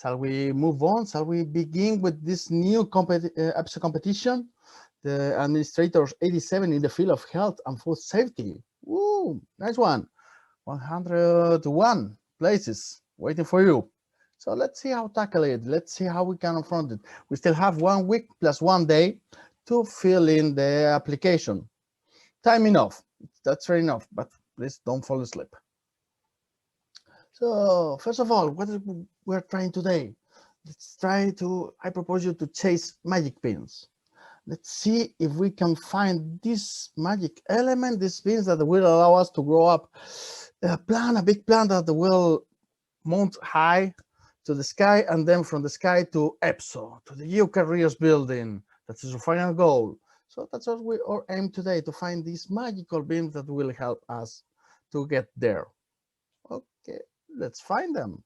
Shall we move on? Shall we begin with this new EPSO competition? The Administrators AD7 in the field of health and food safety. Woo, nice one. 101 places waiting for you. So let's see how to tackle it. Let's see how we can confront it. We still have 1 week plus 1 day to fill in the application. Time enough. That's fair enough, but please don't fall asleep. So first of all, what we're trying today? Let's try to, I propose you to chase magic pins. Let's see if we can find this magic element, these pins that will allow us to grow up a big plan that will mount high to the sky, and then from the sky to EPSO, to the EU Careers building. That is our final goal. So that's what we are aim today, to find these magical beams that will help us to get there. Okay, let's find them.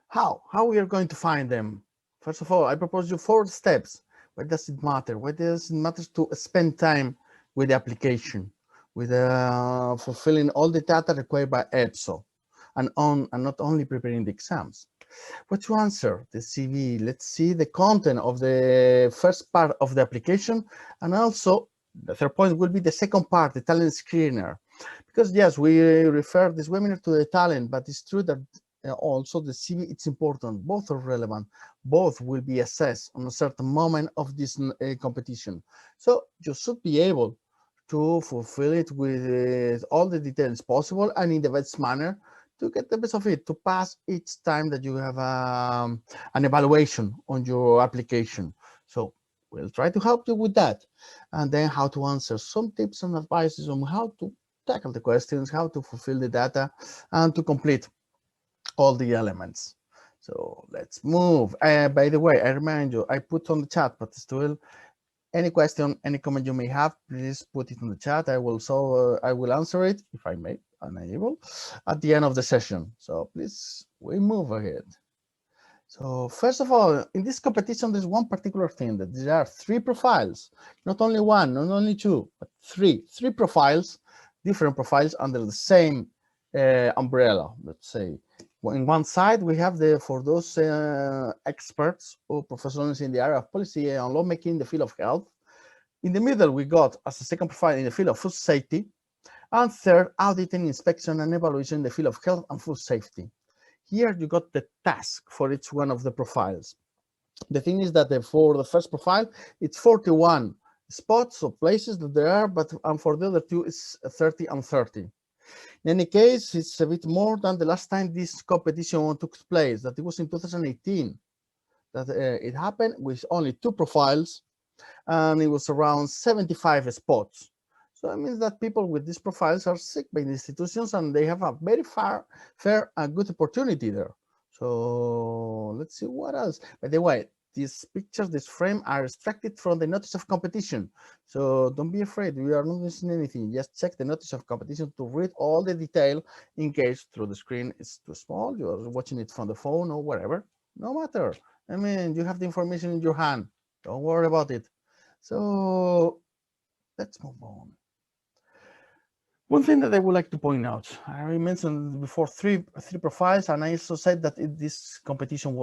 How we are going to find them? First of all, I propose you 4 steps. Why does it matter? Why does it matter to spend time with the application, with fulfilling all the data required by EPSO, and not only preparing the exams? What to answer? The CV. Let's see the content of the first part of the application, and also the third point will be the second part, the Talen Screener. Because yes, we refer this webinar to the talent, but it's true that also the CV, it's important. Both are relevant. Both will be assessed on a certain moment of this competition. So you should be able to fulfill it with all the details possible and in the best manner to get the best of it, to pass each time that you have an evaluation on your application. So we'll try to help you with that. And then how to answer, some tips and advices on how to tackle the questions, how to fulfill the data, and to complete all the elements. So let's move. By the way, I remind you, I put on the chat, but still, any question, any comment you may have, please put it in the chat. I will answer it if I may, unable, at the end of the session. So please, we move ahead. So first of all, in this competition, there's one particular thing, that there are 3 profiles, not only 1, not only 2, but 3 profiles, different profiles under the same umbrella, let's say. In one side, we have for those experts or professionals in the area of policy and lawmaking in the field of health. In the middle, we got as a second profile in the field of food safety, and third, auditing, inspection, and evaluation in the field of health and food safety. Here you got the task for each one of the profiles. The thing is that for the first profile, it's 41 spots or places that there are, but for the other 2, it's 30 and 30. In any case, it's a bit more than the last time this competition took place, that it was in 2018, that it happened with only 2 profiles, and it was around 75 spots. So it means that people with these profiles are sick by the institutions, and they have a very fair and good opportunity there. So let's see what else. By the way, these pictures, this frame, are extracted from the notice of competition. So don't be afraid, we are not missing anything. Just check the notice of competition to read all the detail in case through the screen it's too small, you're watching it from the phone or wherever. No matter. I mean, you have the information in your hand. Don't worry about it. So let's move on. One thing that I would like to point out, I mentioned before 3 profiles, and I also said that this competition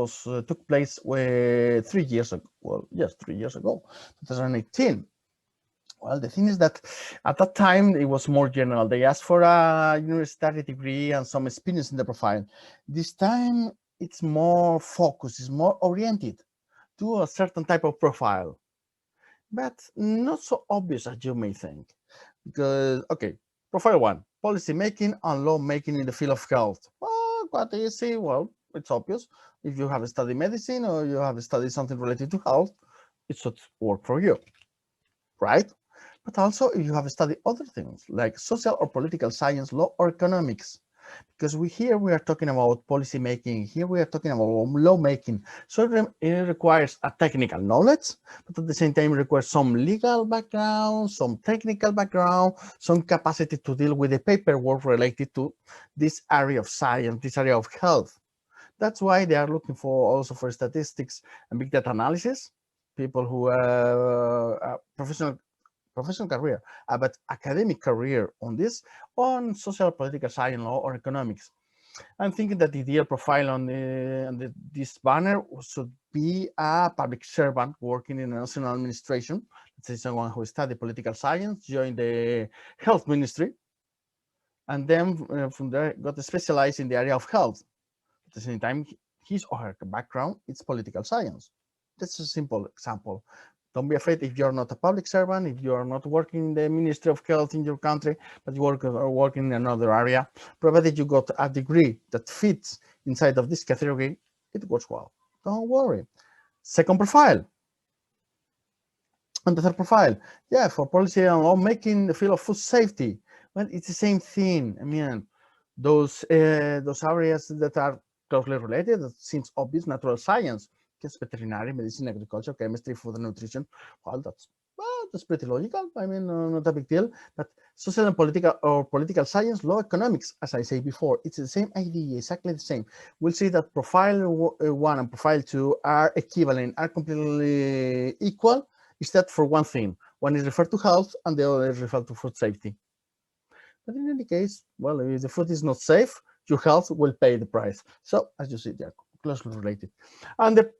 took place 3 years ago. Well, yes, 3 years ago, 2018. Well, the thing is that at that time it was more general. They asked for a university degree and some experience in the profile. This time it's more focused, it's more oriented to a certain type of profile, but not so obvious as you may think, because okay. Profile 1, policy making and law making in the field of health. Well, quite easy. Well, it's obvious. If you have studied medicine or you have studied something related to health, it should work for you, right? But also if you have studied other things like social or political science, law, or economics, because here we are talking about policy making, here we are talking about law making. So it requires a technical knowledge, but at the same time it requires some legal background, some technical background, some capacity to deal with the paperwork related to this area of science, this area of health. That's why they are looking also for statistics and big data analysis, people who are professional career, but academic career on this, on social, political science, law, or economics. I'm thinking that the ideal profile on this banner should be a public servant working in a national administration. Let's say someone who studied political science, joined the health ministry, and then from there got specialized in the area of health. At the same time, his or her background is political science. That's a simple example. Don't be afraid if you're not a public servant, if you're not working in the Ministry of Health in your country, but you are working in another area, provided you got a degree that fits inside of this category, it works well. Don't worry. Second profile. And the third profile, yeah, for policy and lawmaking, the field of food safety. Well, it's the same thing. I mean, those areas that are closely related, that seems obvious, natural science, veterinary, medicine, agriculture, chemistry, food and nutrition. Well, that's pretty logical. I mean, not a big deal. But social and political science, law, economics, as I say before, it's the same idea, exactly the same. We'll see that profile 1 and profile 2 are equivalent, are completely equal, except for one thing. One is referred to health and the other is referred to food safety. But in any case, well, if the food is not safe, your health will pay the price. So as you see, they're closely related. And the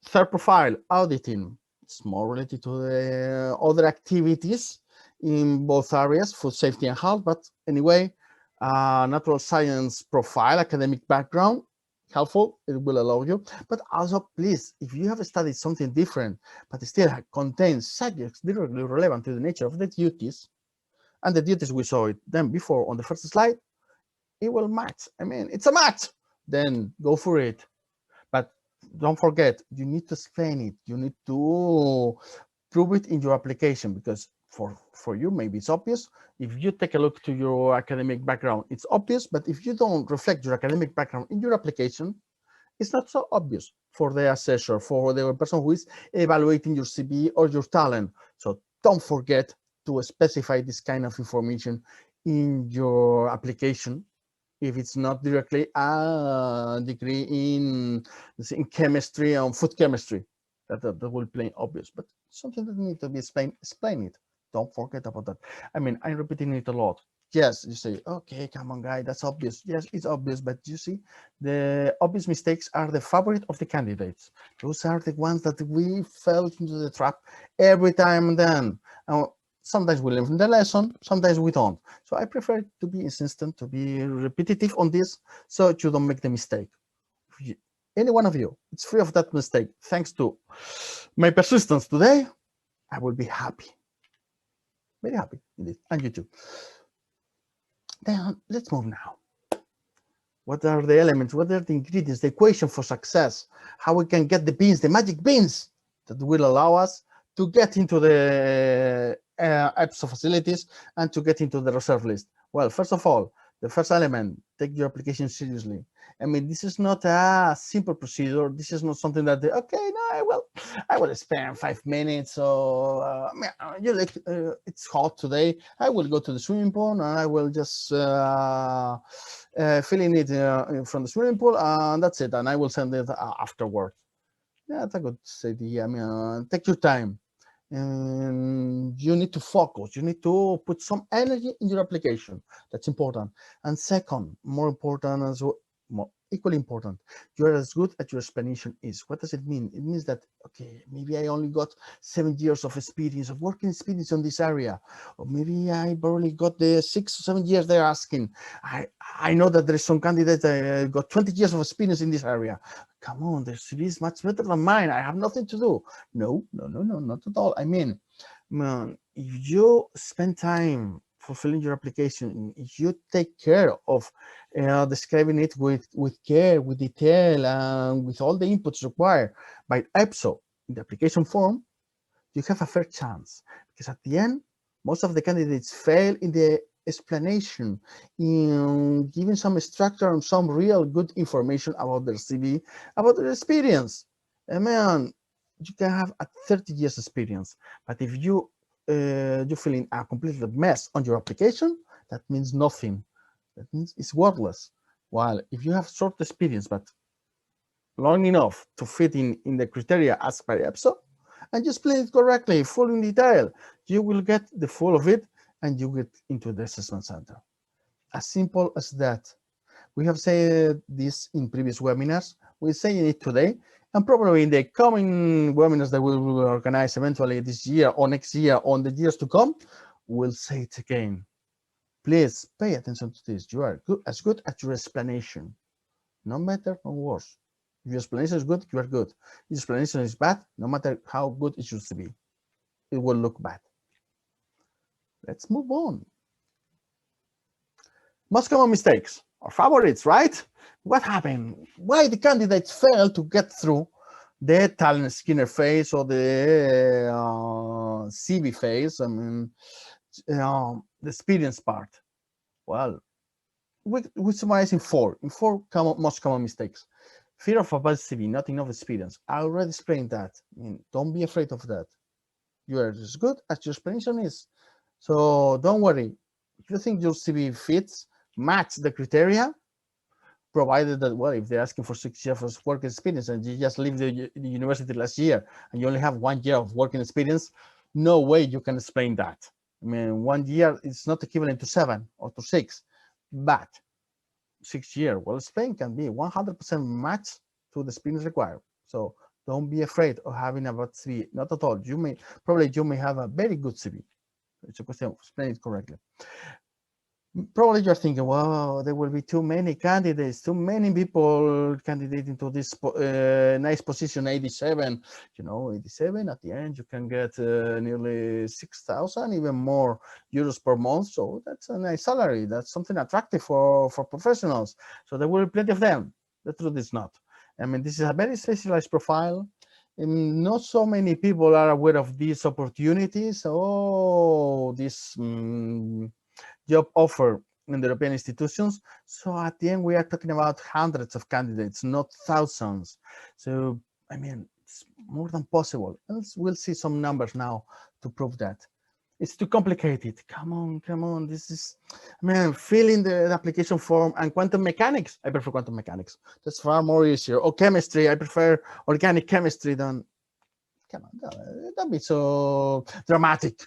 third profile, auditing, it's more related to the other activities in both areas, food safety and health. But anyway, natural science profile, academic background, helpful, it will allow you. But also, please, if you have studied something different, but still contains subjects directly relevant to the nature of the duties, and the duties we saw it then before on the first slide, it will match. I mean, it's a match. Then go for it. But don't forget, you need to explain it. You need to prove it in your application, because for you, maybe it's obvious. If you take a look to your academic background, it's obvious. But if you don't reflect your academic background in your application, it's not so obvious for the assessor, for the person who is evaluating your CV or your talent. So don't forget to specify this kind of information in your application. If it's not directly a degree in chemistry and food chemistry, that will be obvious, but something that needs to be explained, explain it. Don't forget about that. I mean, I'm repeating it a lot. Yes, you say, okay, come on, guy, that's obvious. Yes, it's obvious, but you see, the obvious mistakes are the favorite of the candidates. Those are the ones that we fell into the trap every time and then. Sometimes we learn from the lesson, sometimes we don't. So I prefer to be insistent, to be repetitive on this, so you don't make the mistake. Any one of you, it's free of that mistake. Thanks to my persistence today, I will be happy. Very happy indeed, and you too. Then let's move now. What are the elements? What are the ingredients, the equation for success? How we can get the beans, the magic beans that will allow us to get into the EPSO facilities and to get into the reserve list? Well, first of all, the first element, take your application seriously. I mean, this is not a simple procedure. This is not something that, okay, no, I will spend 5 minutes. Or it's hot today. I will go to the swimming pool and I will just fill in it from the swimming pool, and that's it. And I will send it afterwards. Yeah, that's a good idea. I mean, take your time. And you need to focus. You need to put some energy in your application. That's important. And second, more important as well, equally important, you're as good as your explanation is. What does it mean? It means that, okay, maybe I only got 7 years of experience, of working experience on this area, or maybe I barely got the 6 or 7 years they're asking. I know that there's some candidates that got 20 years of experience in this area. Come on, their CV is much better than mine. I have nothing to do. No, not at all. I mean, if you spend time fulfilling your application, if you take care of describing it with care, with detail, and with all the inputs required by EPSO in the application form, you have a fair chance. Because at the end, most of the candidates fail in the explanation, in giving some structure and some real good information about their CV, about their experience. And man, you can have a 30 years experience, but if you feeling a complete mess on your application, that means nothing. That means it's worthless. While if you have short experience, but long enough to fit in the criteria asked by EPSO, and you explain it correctly, full in detail, you will get the full of it, and you get into the assessment center. As simple as that. We have said this in previous webinars. We're saying it today, and probably in the coming webinars that we will organize eventually this year or next year or in the years to come, we'll say it again. Please pay attention to this. You are good as your explanation. No better, no worse. If your explanation is good, you are good. If your explanation is bad, no matter how good it should be, it will look bad. Let's move on. Most common mistakes, our favorites, right? What happened? Why the candidates fail to get through the Talen Screener phase or the CV phase? I mean, the experience part. Well, we summarize in four most common mistakes. Fear of a bad CV, not enough experience. I already explained that. I mean, don't be afraid of that. You are as good as your explanation is. So don't worry. If you think your CV fits, match the criteria, provided that, well, if they're asking for 6 years of work experience and you just leave the university last year and you only have 1 year of working experience, no way you can explain that. I mean, 1 year is not equivalent to 7 or to 6, but 6 years, well, Spain can be 100% match to the experience required. So don't be afraid of having a bad CV. Not at all. You may have a very good CV. It's a question of explaining it correctly. Probably you're thinking, well, there will be too many candidates, too many people candidating to this nice position, AD7. You know, AD7 at the end, you can get nearly 6,000, even more euros per month. So that's a nice salary. That's something attractive for professionals. So there will be plenty of them. The truth is not. I mean, this is a very specialized profile. And not so many people are aware of these opportunities. Oh, this job offer in the European institutions. So at the end, we are talking about hundreds of candidates, not thousands. So, I mean, it's more than possible. And we'll see some numbers now to prove that. It's too complicated. Come on. This is, I mean, filling the application form and quantum mechanics. I prefer quantum mechanics. That's far more easier. Or chemistry. I prefer organic chemistry than, come on, don't be so dramatic.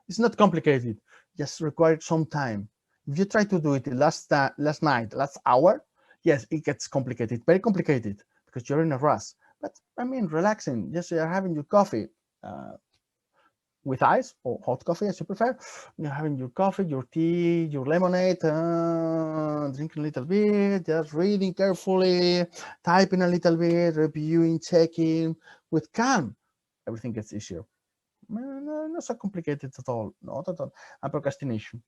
It's not complicated. Just required some time. If you try to do it last night, last hour, yes, it gets complicated, very complicated, because you're in a rush. But I mean, relaxing. Just you're having your coffee with ice or hot coffee, as you prefer. You're having your coffee, your tea, your lemonade, drinking a little bit, just reading carefully, typing a little bit, reviewing, checking with calm. Everything gets easier. No, not so complicated at all. Not at all. And procrastination.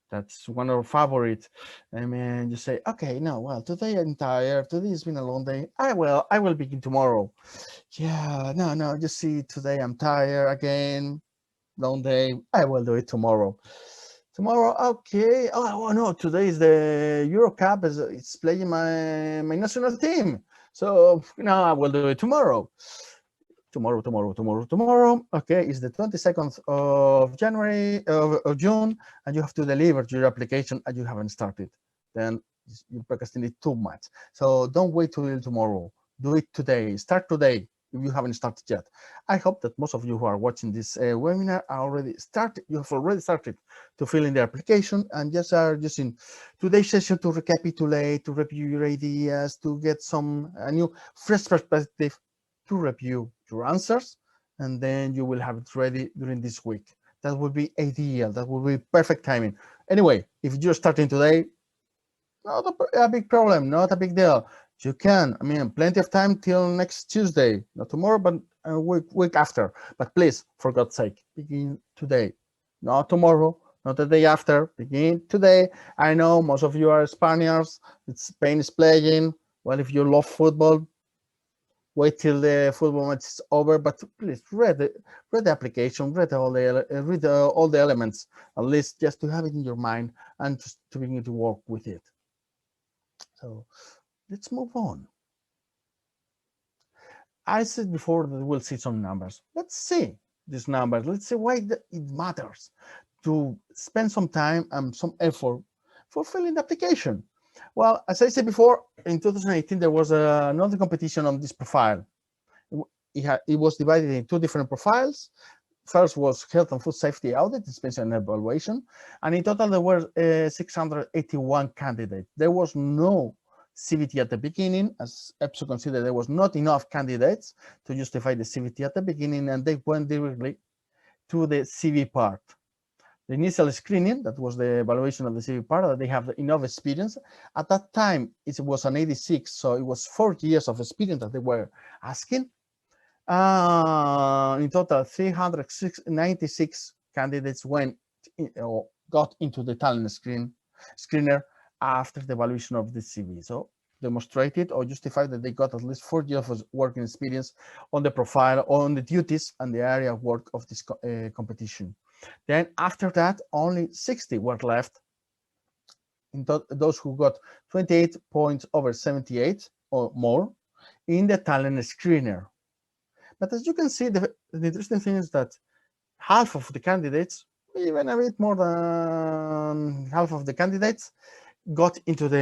That's one of our favorites. I mean, you say, okay, no, well, today I'm tired. Today has been a long day. I will begin tomorrow. Yeah, no, you see, today I'm tired again. Long day. I will do it tomorrow. Tomorrow, okay. Oh no, today is the Euro Cup. It's playing my national team. So no, I will do it tomorrow. Tomorrow. Okay, it's the 22nd of January, of June, and you have to deliver your application and you haven't started. Then you procrastinate too much. So don't wait till tomorrow. Do it today. Start today if you haven't started yet. I hope that most of you who are watching this webinar are already started. You have already started to fill in the application and just are using today's session to recapitulate, to review your ideas, to get some new fresh perspective, to review your answers, and then you will have it ready during this week. That would be ideal. That would be perfect timing. Anyway, if you're starting today, not a big problem, not a big deal. You can, I mean, plenty of time till next Tuesday, not tomorrow, but a week after. But please, for God's sake, begin today, not tomorrow, not the day after. Begin today. I know most of you are Spaniards. Spain is playing. Well, if you love football, wait till the football match is over, but please read the application, read all the elements, at least just to have it in your mind and to begin to work with it. So let's move on. I said before that we'll see some numbers. Let's see these numbers. Let's see why it matters to spend some time and some effort for filling the application. Well, as I said before, in 2018, there was another competition on this profile. It was divided in two different profiles. first was health and food safety audit, inspection and evaluation, and in total there were 681 candidates. There was no CVT at the beginning, as EPSO considered there was not enough candidates to justify the CVT at the beginning, and they went directly to the CV part. The initial screening, that was the evaluation of the CV part, that they have enough experience. At that time, it was an 86, so it was 4 years of experience that they were asking. In total, 396 candidates went or got into the Talen Screener after the evaluation of the CV. So demonstrated or justified that they got at least 4 years of working experience on the profile, on the duties and the area of work of this competition. Then after that, only 60 were left. In those who got 28 points over 78 or more in the Talen Screener. But as you can see, the interesting thing is that half of the candidates, even a bit more than half of the candidates, got into the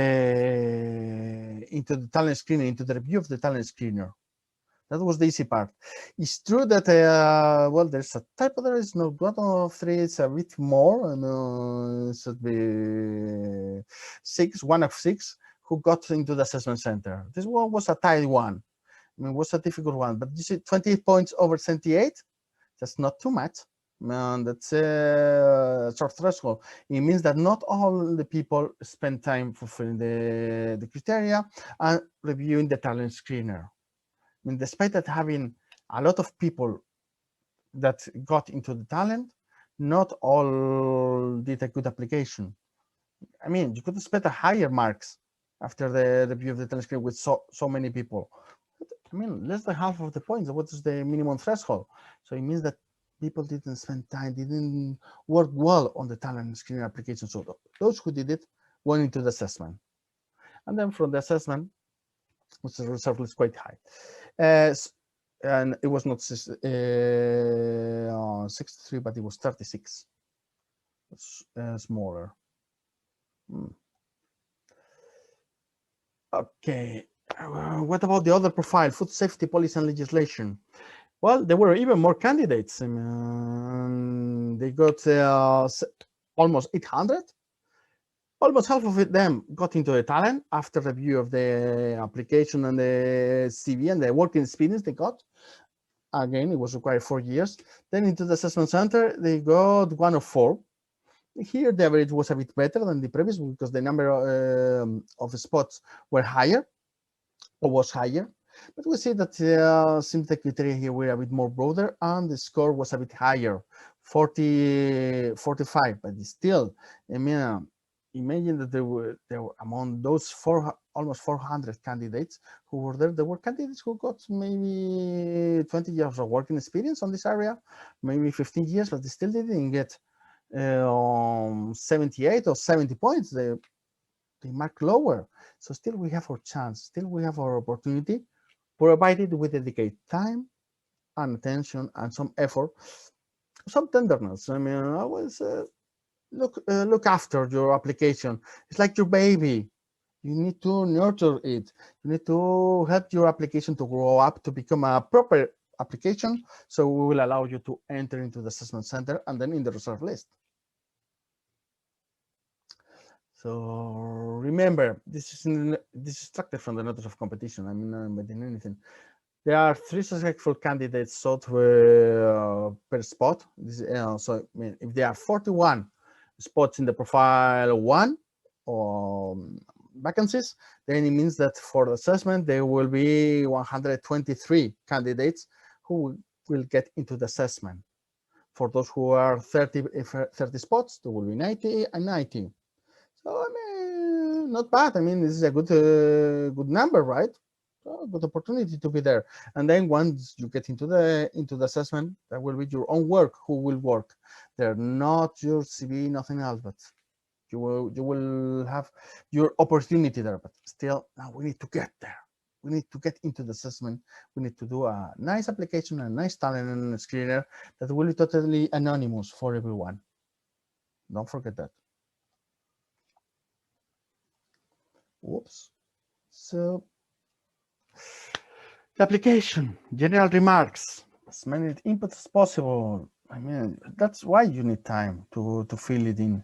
Talen Screener, into the review of the Talen Screener. That was the easy part. It's true that, well, there's a typo, there is no 1 of 3, it's a bit more, and it should be 1 of 6 who got into the assessment center. This one was a tight one. I mean, it was a difficult one, but you see 28 points over 78, that's not too much. That's a short threshold. It means that not all the people spend time fulfilling the criteria and reviewing the Talen Screener. I mean, despite that having a lot of people that got into the talent, not all did a good application. I mean, you could expect a higher marks after the review of the Talen Screener with so many people. But, I mean, less than half of the points. What is the minimum threshold? So it means that people didn't spend time, didn't work well on the Talen Screener application. So those who did it went into the assessment. And then from the assessment, which the result was quite high. And it was not 63, but it was 36. It's smaller. Okay. What about the other profile, food safety policy and legislation? Well, there were even more candidates. They got almost 800. Almost half of them got into the talent after review of the application and the CV and the working experience they got. Again, it was required 4 years. Then into the assessment center, they got 1 of 4. Here, the average was a bit better than the previous because the number of spots were higher or was higher. But we see that seems the criteria here were a bit more broader and the score was a bit higher, 45. But still, I mean, imagine that there were among those almost 400 candidates who were there were candidates who got maybe 20 years of working experience on this area, maybe 15 years, but they still didn't get 78 or 70 points. They mark lower. So still we have our chance, still we have our opportunity, provided we dedicate time and attention and some effort, some tenderness. I mean, I always look after your application. It's like your baby. You need to nurture it. You need to help your application to grow up to become a proper application. So we will allow you to enter into the assessment center and then in the reserve list. So remember, this is extracted from the notice of competition. I'm not inventing anything. There are 3 successful candidates sought per spot. So I mean, if there are 41 spots in the profile 1 or vacancies, then it means that for the assessment there will be 123 candidates who will get into the assessment. For those who are 30 spots, there will be 90 and 90. So I mean, not bad. I mean, this is a good number, right? So good opportunity to be there. And then once you get into the assessment, that will be your own work. Who will work? They're not your CV, nothing else, but you will have your opportunity there. But still, now we need to get there. We need to get into the assessment. We need to do a nice application, a nice Talen Screener that will be totally anonymous for everyone. Don't forget that. Whoops. So the application, general remarks, as many inputs as possible. I mean, that's why you need time to fill it in.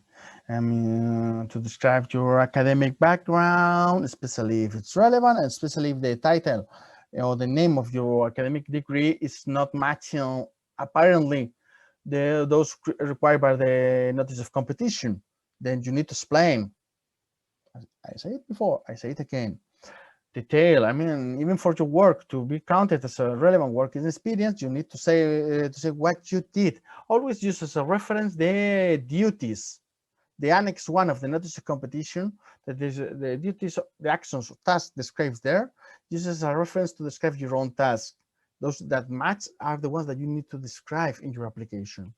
I mean, to describe your academic background, especially if it's relevant, and especially if the title or the name of your academic degree is not matching apparently those required by the notice of competition. Then you need to explain. I say it before, I say it again. Detail. I mean, even for your work to be counted as a relevant working experience, you need to say what you did. Always use as a reference the duties, the Annex 1 of the notice of competition. That is the duties, the actions, tasks described there. Use as a reference to describe your own task. Those that match are the ones that you need to describe in your application.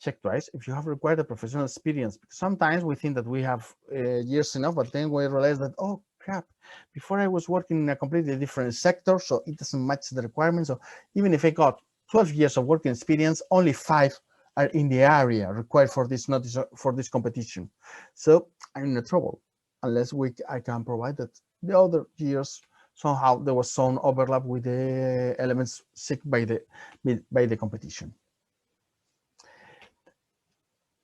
Check twice if you have required a professional experience, because sometimes we think that we have years enough, but then we realize that, oh crap, before I was working in a completely different sector, so it doesn't match the requirements. So even if I got 12 years of working experience, only 5 are in the area required for this notice, for this competition. So I'm in trouble unless I can provide that the other years somehow there was some overlap with the elements seeked by the competition.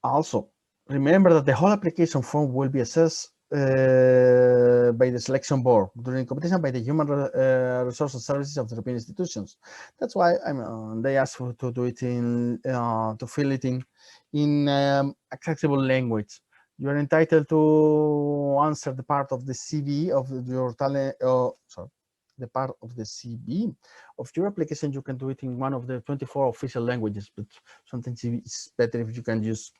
Also, remember that the whole application form will be assessed by the selection board during competition by the human resources services of the European institutions. That's why they ask for to do it in to fill it in accessible language. You are entitled to answer the part of the CV of your talent. Sorry, the part of the CV of your application. You can do it in one of the 24 official languages, but sometimes it's better if you can use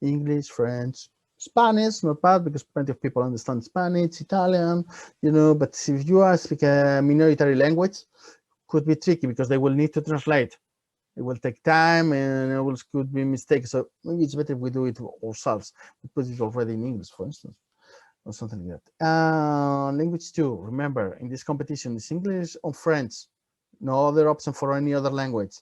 English, French, Spanish, not bad because plenty of people understand Spanish, Italian, you know, but if you speak a minority language, could be tricky because they will need to translate. It will take time and it could be mistakes. So maybe it's better if we do it ourselves. We put it already in English, for instance, or something like that. Language 2, remember, in this competition, it's English or French. No other option for any other language.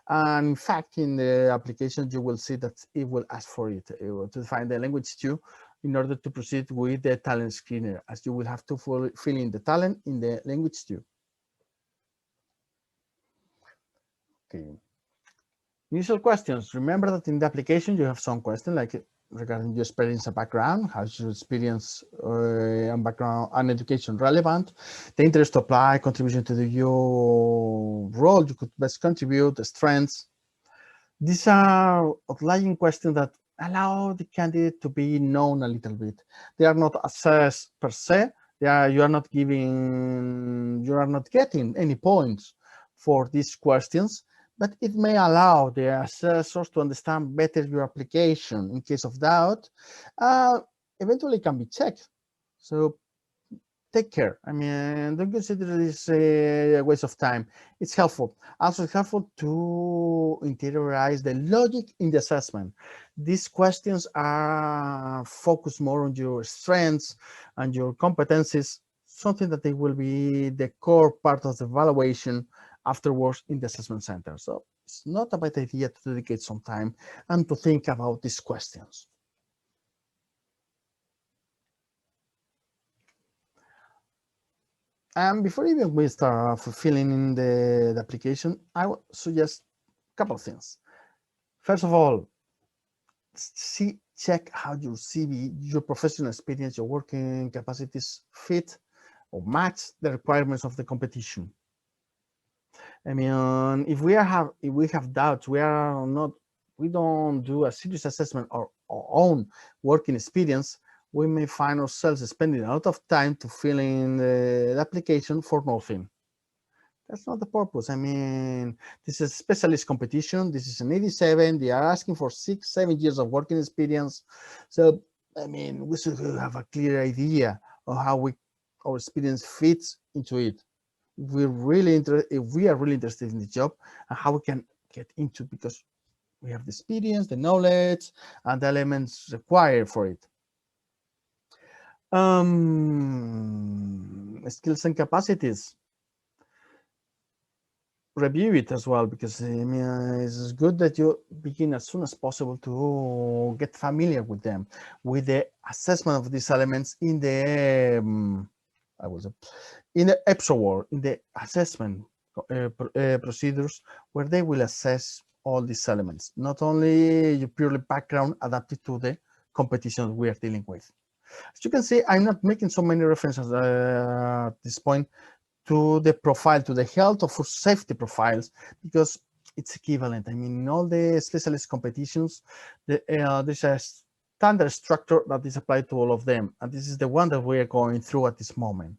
And in fact, in the application, you will see that it will ask for it to find the language too in order to proceed with the Talen Screener, as you will have to fill in the talent in the language too. Okay. Initial questions. Remember that in the application, you have some questions like regarding your experience and background, how's your experience and background and education relevant, the interest to apply, contribution to your role you could best contribute, the strengths. These are outlying questions that allow the candidate to be known a little bit. They are not assessed per se. You are not getting any points for these questions, but it may allow the assessors to understand better your application. In case of doubt, eventually can be checked. So take care. I mean, don't consider this a waste of time. It's helpful. Also, it's helpful to interiorize the logic in the assessment. These questions are focused more on your strengths and your competencies, something that they will be the core part of the evaluation afterwards in the assessment center. So it's not a bad idea to dedicate some time and to think about these questions. And before even we start filling in the application, I would suggest a couple of things. First of all, check how your CV, your professional experience, your working capacities fit or match the requirements of the competition. I mean, if we have doubts, we don't do a serious assessment of our own working experience, we may find ourselves spending a lot of time to fill in the application for nothing. That's not the purpose. I mean, this is a specialist competition. This is an 87. They are asking for 6-7 years of working experience. So, I mean, we should have a clear idea of how our experience fits into it. If we are really interested in the job and how we can get into it, because we have the experience, the knowledge, and the elements required for it. Skills and capacities. Review it as well, because I mean, it's good that you begin as soon as possible to get familiar with them, with the assessment of these elements in the EPSO world, in the assessment procedures, where they will assess all these elements, not only your purely background adapted to the competition we are dealing with. As you can see, I'm not making so many references at this point to the profile, to the health or food safety profiles, because it's equivalent. I mean, in all the specialist competitions, there's a standard structure that is applied to all of them. And this is the one that we are going through at this moment.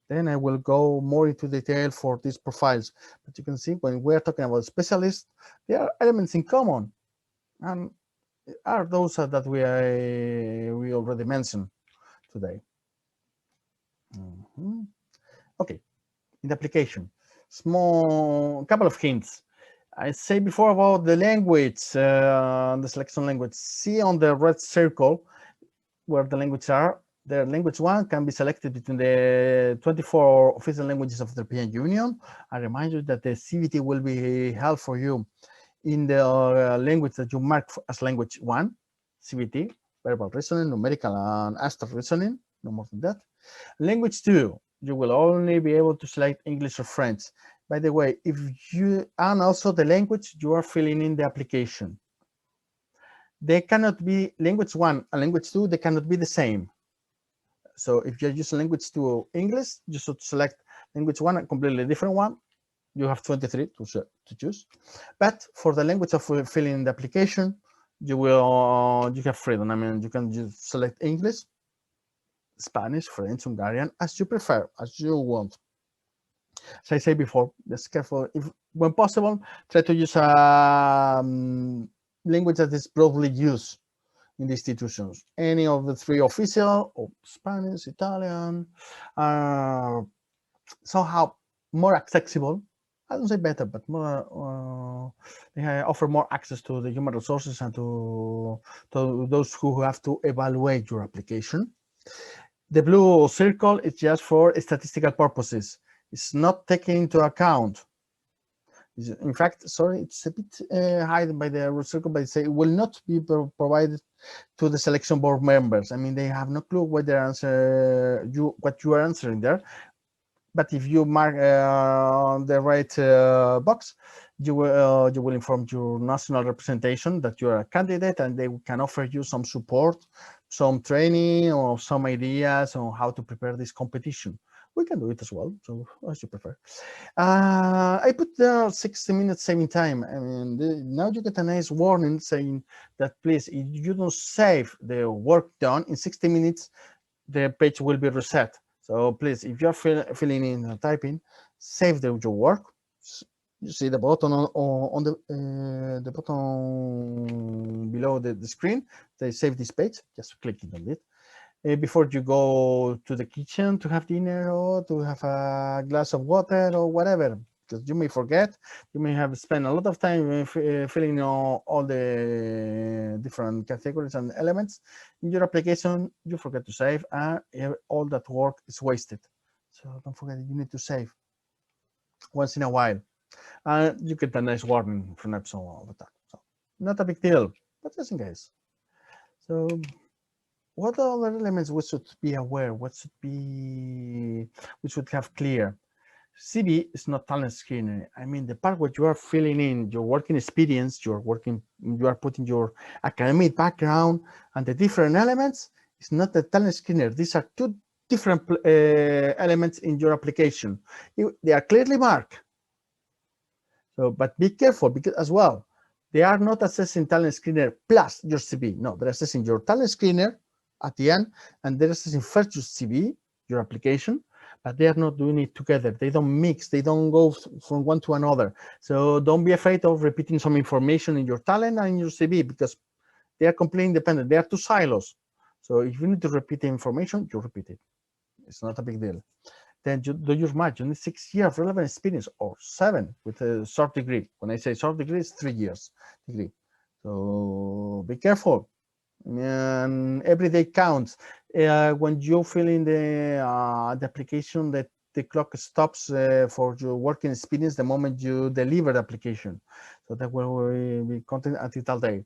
Then I will go more into detail for these profiles. But you can see when we're talking about specialists, there are elements in common. And are those that we already mentioned today. Okay, in the application, couple of hints. I say before about the language, the selection language. See on the red circle where the languages are. The language 1 can be selected between the 24 official languages of the European Union. I remind you that the CVT will be held for you in the language that you mark as language 1, CVT, verbal reasoning, numerical and abstract reasoning, no more than that. Language 2, you will only be able to select English or French. By the way, if you, and also the language you are filling in the application. They cannot be language 1 and language 2, they cannot be the same. So if you're using language 2 English, you should select language 1, a completely different one. You have 23 to choose. But for the language of filling in the application, you have freedom. I mean, you can just select English, Spanish, French, Hungarian, as you prefer, as you want. As I said before, just careful. If, when possible, try to use a language that is broadly used in the institutions. Any of the 3 official, or Spanish, Italian, are somehow more accessible. I don't say better, but more, they offer more access to the human resources and to those who have to evaluate your application. The blue circle is just for statistical purposes. It's not taken into account. In fact, sorry, it's a bit hidden by the red circle, but it will not be provided to the selection board members. I mean, they have no clue what what you are answering there. But if you mark the right box, you will inform your national representation that you are a candidate, and they can offer you some support, some training, or some ideas on how to prepare this competition. We can do it as well, so as you prefer. I put there 60 minutes saving time. I mean, now you get a nice warning saying that please, if you don't save the work done in 60 minutes, the page will be reset. So please, if you're filling in or typing, save your work. You see the button on the button below the screen. They save this page. Just clicking on it. Before you go to the kitchen to have dinner or to have a glass of water or whatever, because you may forget, you may have spent a lot of time filling in all the different categories and elements in your application. You forget to save, and all that work is wasted. So don't forget, you need to save once in a while. You get a nice warning from EPSO all the time. So not a big deal, but just in case. So what other elements we should be aware? We should have clear. CV is not Talen Screener. I mean, the part where you are filling in your working experience, you are putting your academic background and the different elements. It's not the Talen Screener. These are 2 different elements in your application. They are clearly marked. So, but be careful, because as well, they are not assessing Talen Screener plus your CV. No, they're assessing your Talen Screener at the end, and they're assessing first your CV, your application, but they are not doing it together. They don't mix, they don't go from one to another. So don't be afraid of repeating some information in your Talen and in your CV, because they are completely independent. They are 2 silos. So if you need to repeat the information, you repeat it. It's not a big deal. Then do your match. You need 6 years of relevant experience, or 7 with a short degree. When I say short degree, it's 3 years degree. So be careful. And every day counts. When you fill in the application, that the clock stops for your working experience the moment you deliver the application. So that will be counted until that day.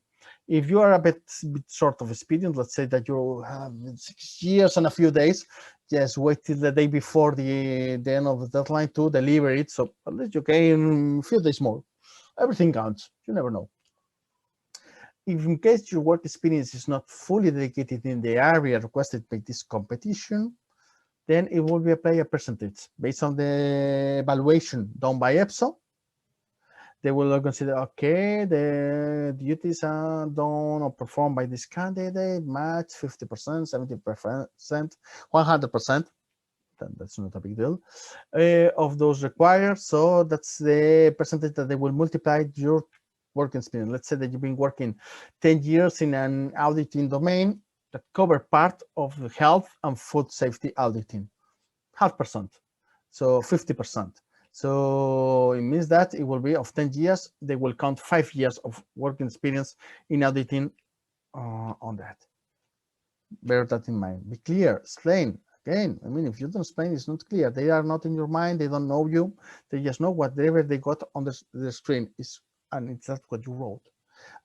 If you are a bit short of experience, let's say that you have 6 years and a few days, just wait till the day before the end of the deadline to deliver it. So at least you gain a few days more. Everything counts. You never know. if in case your work experience is not fully dedicated in the area requested by this competition, then it will be applied a percentage based on the evaluation done by EPSO. They will consider, okay, the duties are done or performed by this candidate, match 50%, 70%, 100%. That's not a big deal, of those required. So that's the percentage that they will multiply your work experience. Let's say that you've been working 10 years in an auditing domain that cover part of the health and food safety auditing, 0.5%, so 50%. So it means that it will be of 10 years, they will count 5 years of working experience in auditing on that. Bear that in mind. Be clear, explain. Again, I mean, if you don't explain, it's not clear. They are not in your mind. They don't know you. They just know whatever they got on the screen is, and it's that's what you wrote.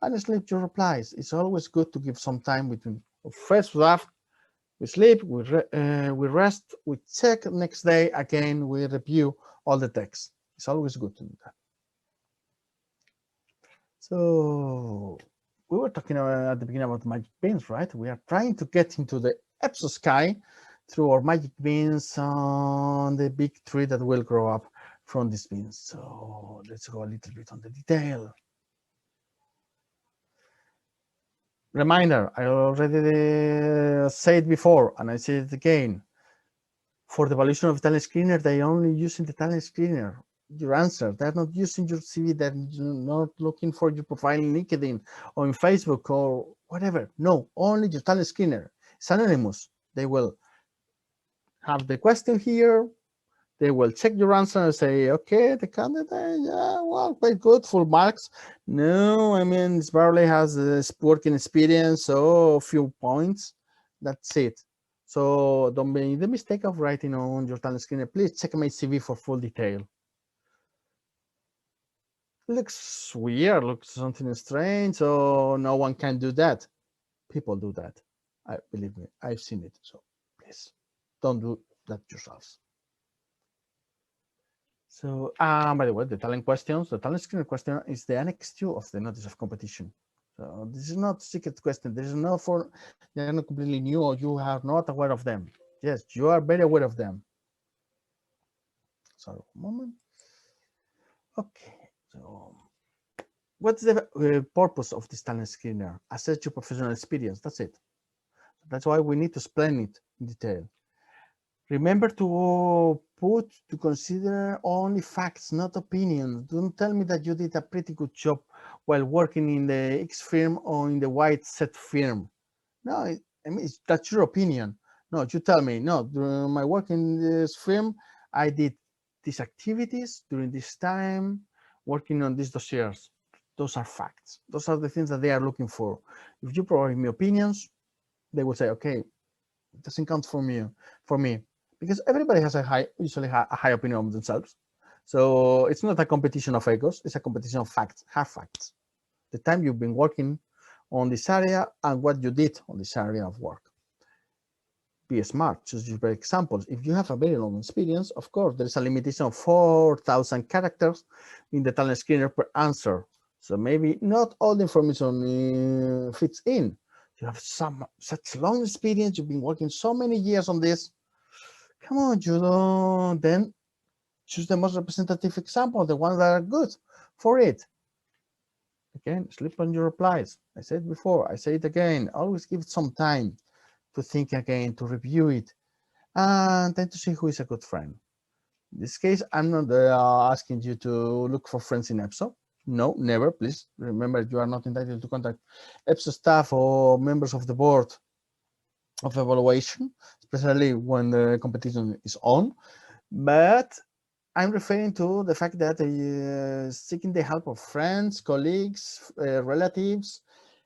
And sleep your replies. It's always good to give some time between first draft. We sleep, we rest, we check next day again. We review all the text. It's always good to do that. So we were talking at the beginning about magic beans, right? We are trying to get into the EPSO sky through our magic beans on the big tree that will grow up from these beans. So let's go a little bit on the detail. Reminder, I already said before, and I say it again. For the evaluation of Talen Screener, they are only using the Talen Screener, your answer. They're not using your CV. They're not looking for your profile in LinkedIn or in Facebook or whatever. No, only your Talen Screener. It's anonymous. They will have the question here. They will check your answer and say, okay, the candidate, yeah, well, quite good, full marks. No, I mean, this barely has a working experience, so a few points. That's it. So don't make the mistake of writing on your Talen Screener. Please check my CV for full detail. Looks weird, looks something strange, so no one can do that. People do that. Believe me, I've seen it. So please don't do that yourselves. So, by the way, the Talen questions, the Talen Screener question is the Annex 2 of the Notice of Competition. So this is not a secret question. This is not for, they're not completely new or you are not aware of them. Yes, you are very aware of them. So, one moment. Okay, so what's the purpose of this Talen Screener? Assess your professional experience, that's it. That's why we need to explain it in detail. Remember to consider only facts, not opinions. Don't tell me that you did a pretty good job while working in the X firm or in the YSE firm. No, I mean, that's your opinion. No, you tell me, no, during my work in this firm, I did these activities during this time, working on these dossiers. Those are facts. Those are the things that they are looking for. If you provide me opinions, they will say, okay, it doesn't count for me. Because everybody has usually a high opinion of themselves. So it's not a competition of egos, it's a competition of facts, hard facts. The time you've been working on this area and what you did on this area of work. Be smart, choose your examples. If you have a very long experience, of course, there is a limitation of 4,000 characters in the Talen Screener per answer. So maybe not all the information fits in. You have such long experience, you've been working so many years on this. Come on, you don't, then choose the most representative example, the ones that are good for it. Again, sleep on your replies. I said before, I say it again, always give it some time to think again, to review it, and then to see who is a good friend. In this case, I'm not asking you to look for friends in EPSO. No, never, please. Remember, you are not entitled to contact EPSO staff or members of the board of evaluation, especially when the competition is on. But I'm referring to the fact that seeking the help of friends, colleagues, relatives,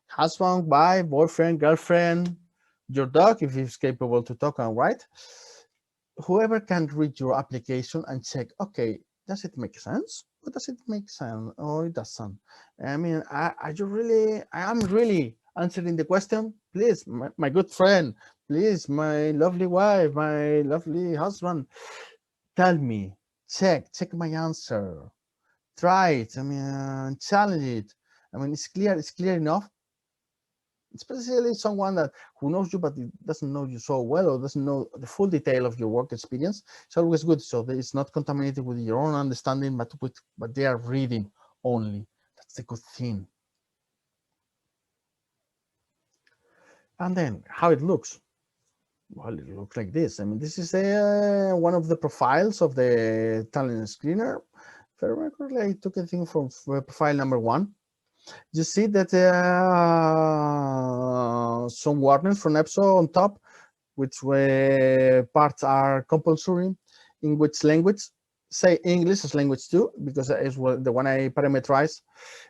husband, wife, boyfriend, girlfriend, your dog, if he's capable to talk and write, whoever can read your application and check, okay, does it make sense? Or does it make sense? Or it doesn't? I mean, I am really answering the question. Please, my good friend, please, my lovely wife, my lovely husband, tell me, check my answer, try it, I mean, challenge it. I mean, it's clear enough. especially someone that who knows you, but it doesn't know you so well or doesn't know the full detail of your work experience. It's always good. So that it's not contaminated with your own understanding, but they are reading only. That's the good thing. And then how it looks. Well, it looks like this. I mean, this is one of the profiles of the Talen Screener. If I remember correctly, I took a thing from profile number 1. You see that some warnings from EPSO on top, which parts are compulsory, in which language, say English as language 2, because that is the one I parameterize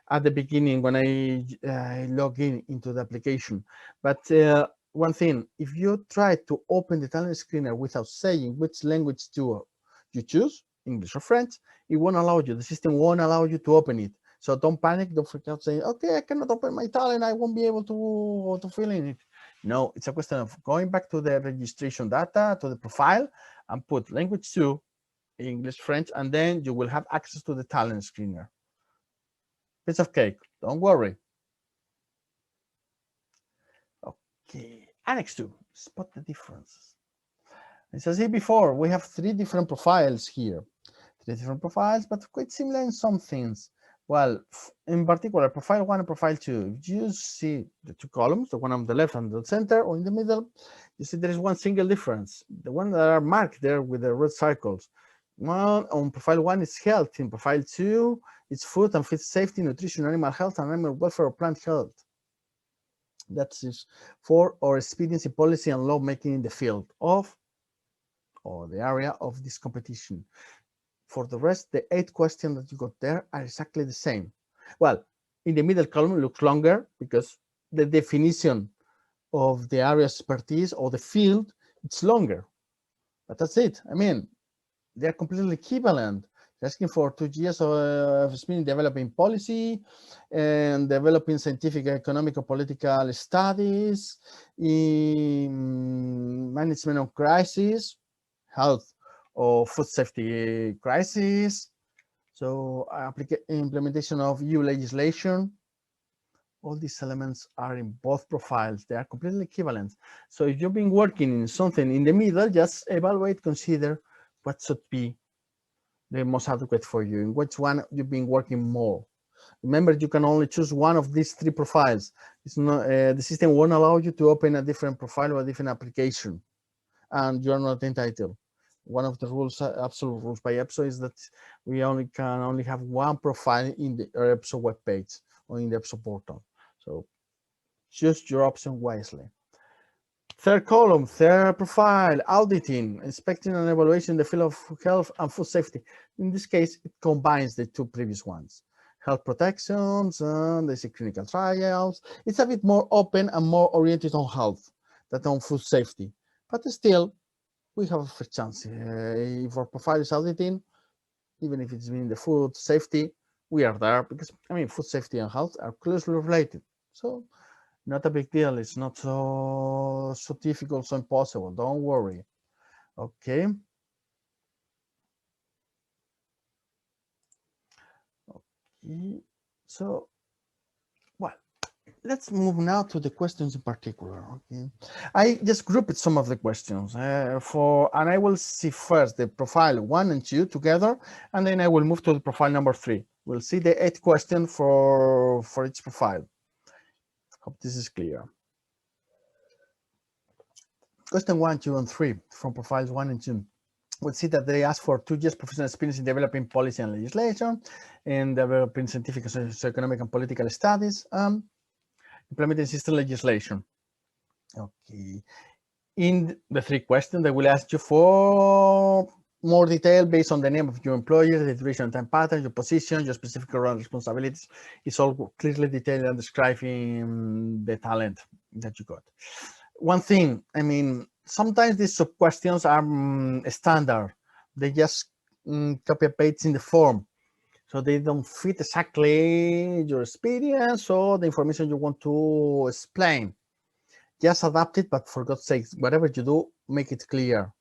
at the beginning when I log into the application. But one thing, if you try to open the Talen Screener without saying which language you choose, English or French, it won't allow you. The system won't allow you to open it. So don't panic. Don't freak out saying, okay, I cannot open my Talen. I won't be able to fill in it. No, it's a question of going back to the registration data, to the profile, and put language 2, English, French, and then you will have access to the Talen Screener. Piece of cake. Don't worry. Okay, Annex 2, spot the differences. As I said before, we have 3 different profiles here. 3 different profiles, but quite similar in some things. Well, in particular, profile 1 and profile 2, if you see the 2 columns, the one on the left and the center or in the middle, you see there is one single difference. The one that are marked there with the red circles. One on profile 1 is health. In profile 2, it's food and feed safety, nutrition, animal health, and animal welfare or plant health. That is for our experience in policy and lawmaking in the field of, or the area of this competition. For the rest, the 8 questions that you got there are exactly the same. Well, in the middle column, it looks longer because the definition of the area expertise or the field, it's longer. But that's it. I mean, they're completely equivalent. They're asking for 2 years of experience developing policy and developing scientific, economic, or political studies, in management of crisis, health or food safety crisis, so implementation of EU legislation. All these elements are in both profiles. They are completely equivalent. So if you've been working in something in the middle, just evaluate, consider what should be the most adequate for you, in which one you've been working more. Remember, you can only choose one of these 3 profiles. It's not, the system won't allow you to open a different profile or a different application, and you're not entitled. One of the rules, absolute rules by EPSO, is that we can only have one profile in the EPSO webpage or in the EPSO portal. So choose your option wisely. 3rd column, 3rd profile, auditing, inspecting and evaluation in the field of health and food safety. In this case, it combines the 2 previous ones. Health protections and the clinical trials. It's a bit more open and more oriented on health than on food safety. But still, we have a fair chance. If our profile is auditing, even if it's in the food safety, we are there because, I mean, food safety and health are closely related. So not a big deal. It's not so difficult, so impossible. Don't worry. Okay. Okay. So, well, let's move now to the questions in particular. Okay. I just grouped some of the questions and I will see first the profile 1 and 2 together, and then I will move to the profile number 3. We'll see the 8 questions for each profile. Hope this is clear. Question 1, 2, and 3 from profiles 1 and 2. We'll see that they ask for 2 years professional experience in developing policy and legislation, and developing scientific, socioeconomic, and political studies, implementing system legislation. Okay. In the 3 questions, they will ask you for more detail based on the name of your employer, the duration and time pattern, your position, your specific role and responsibilities. It's all clearly detailed and describing the talent that you got. One thing, I mean, sometimes these sub questions are standard. They just copy and paste in the form. So they don't fit exactly your experience or the information you want to explain. Just adapt it, but for God's sake, whatever you do, make it clear.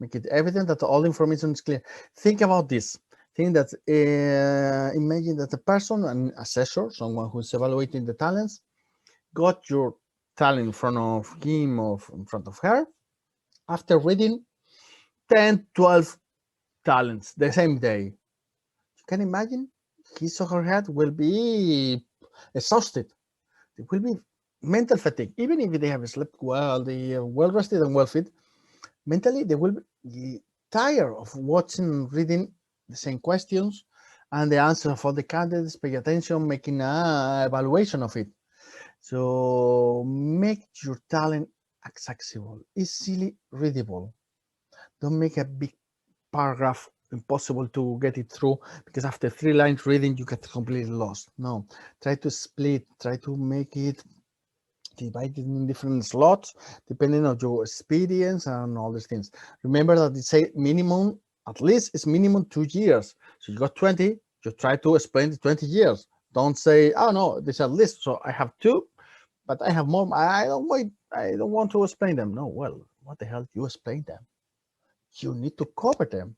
Make it evident that all information is clear. Think about this. Think that, imagine that a person, an assessor, someone who's evaluating the talents, got your talent in front of him or in front of her, after reading 10, 12 talents the same day. You can imagine his or her head will be exhausted. It will be mental fatigue. Even if they have slept well, they are well rested and well fit, mentally they will be tired of watching and reading the same questions and the answer for the candidates, pay attention, making an evaluation of it. So make your talent accessible, easily readable. Don't make a big paragraph impossible to get it through, because after 3 lines reading you get completely lost. No, try to split, try to make it divided in different slots depending on your experience and all these things. Remember that they say minimum, at least it's minimum 2 years. So you got 20, you try to explain the 20 years. Don't say, oh no, this at least, so I have 2, but I have more. I don't want to explain them. No, well, what the hell, you explain them. You need to cover them.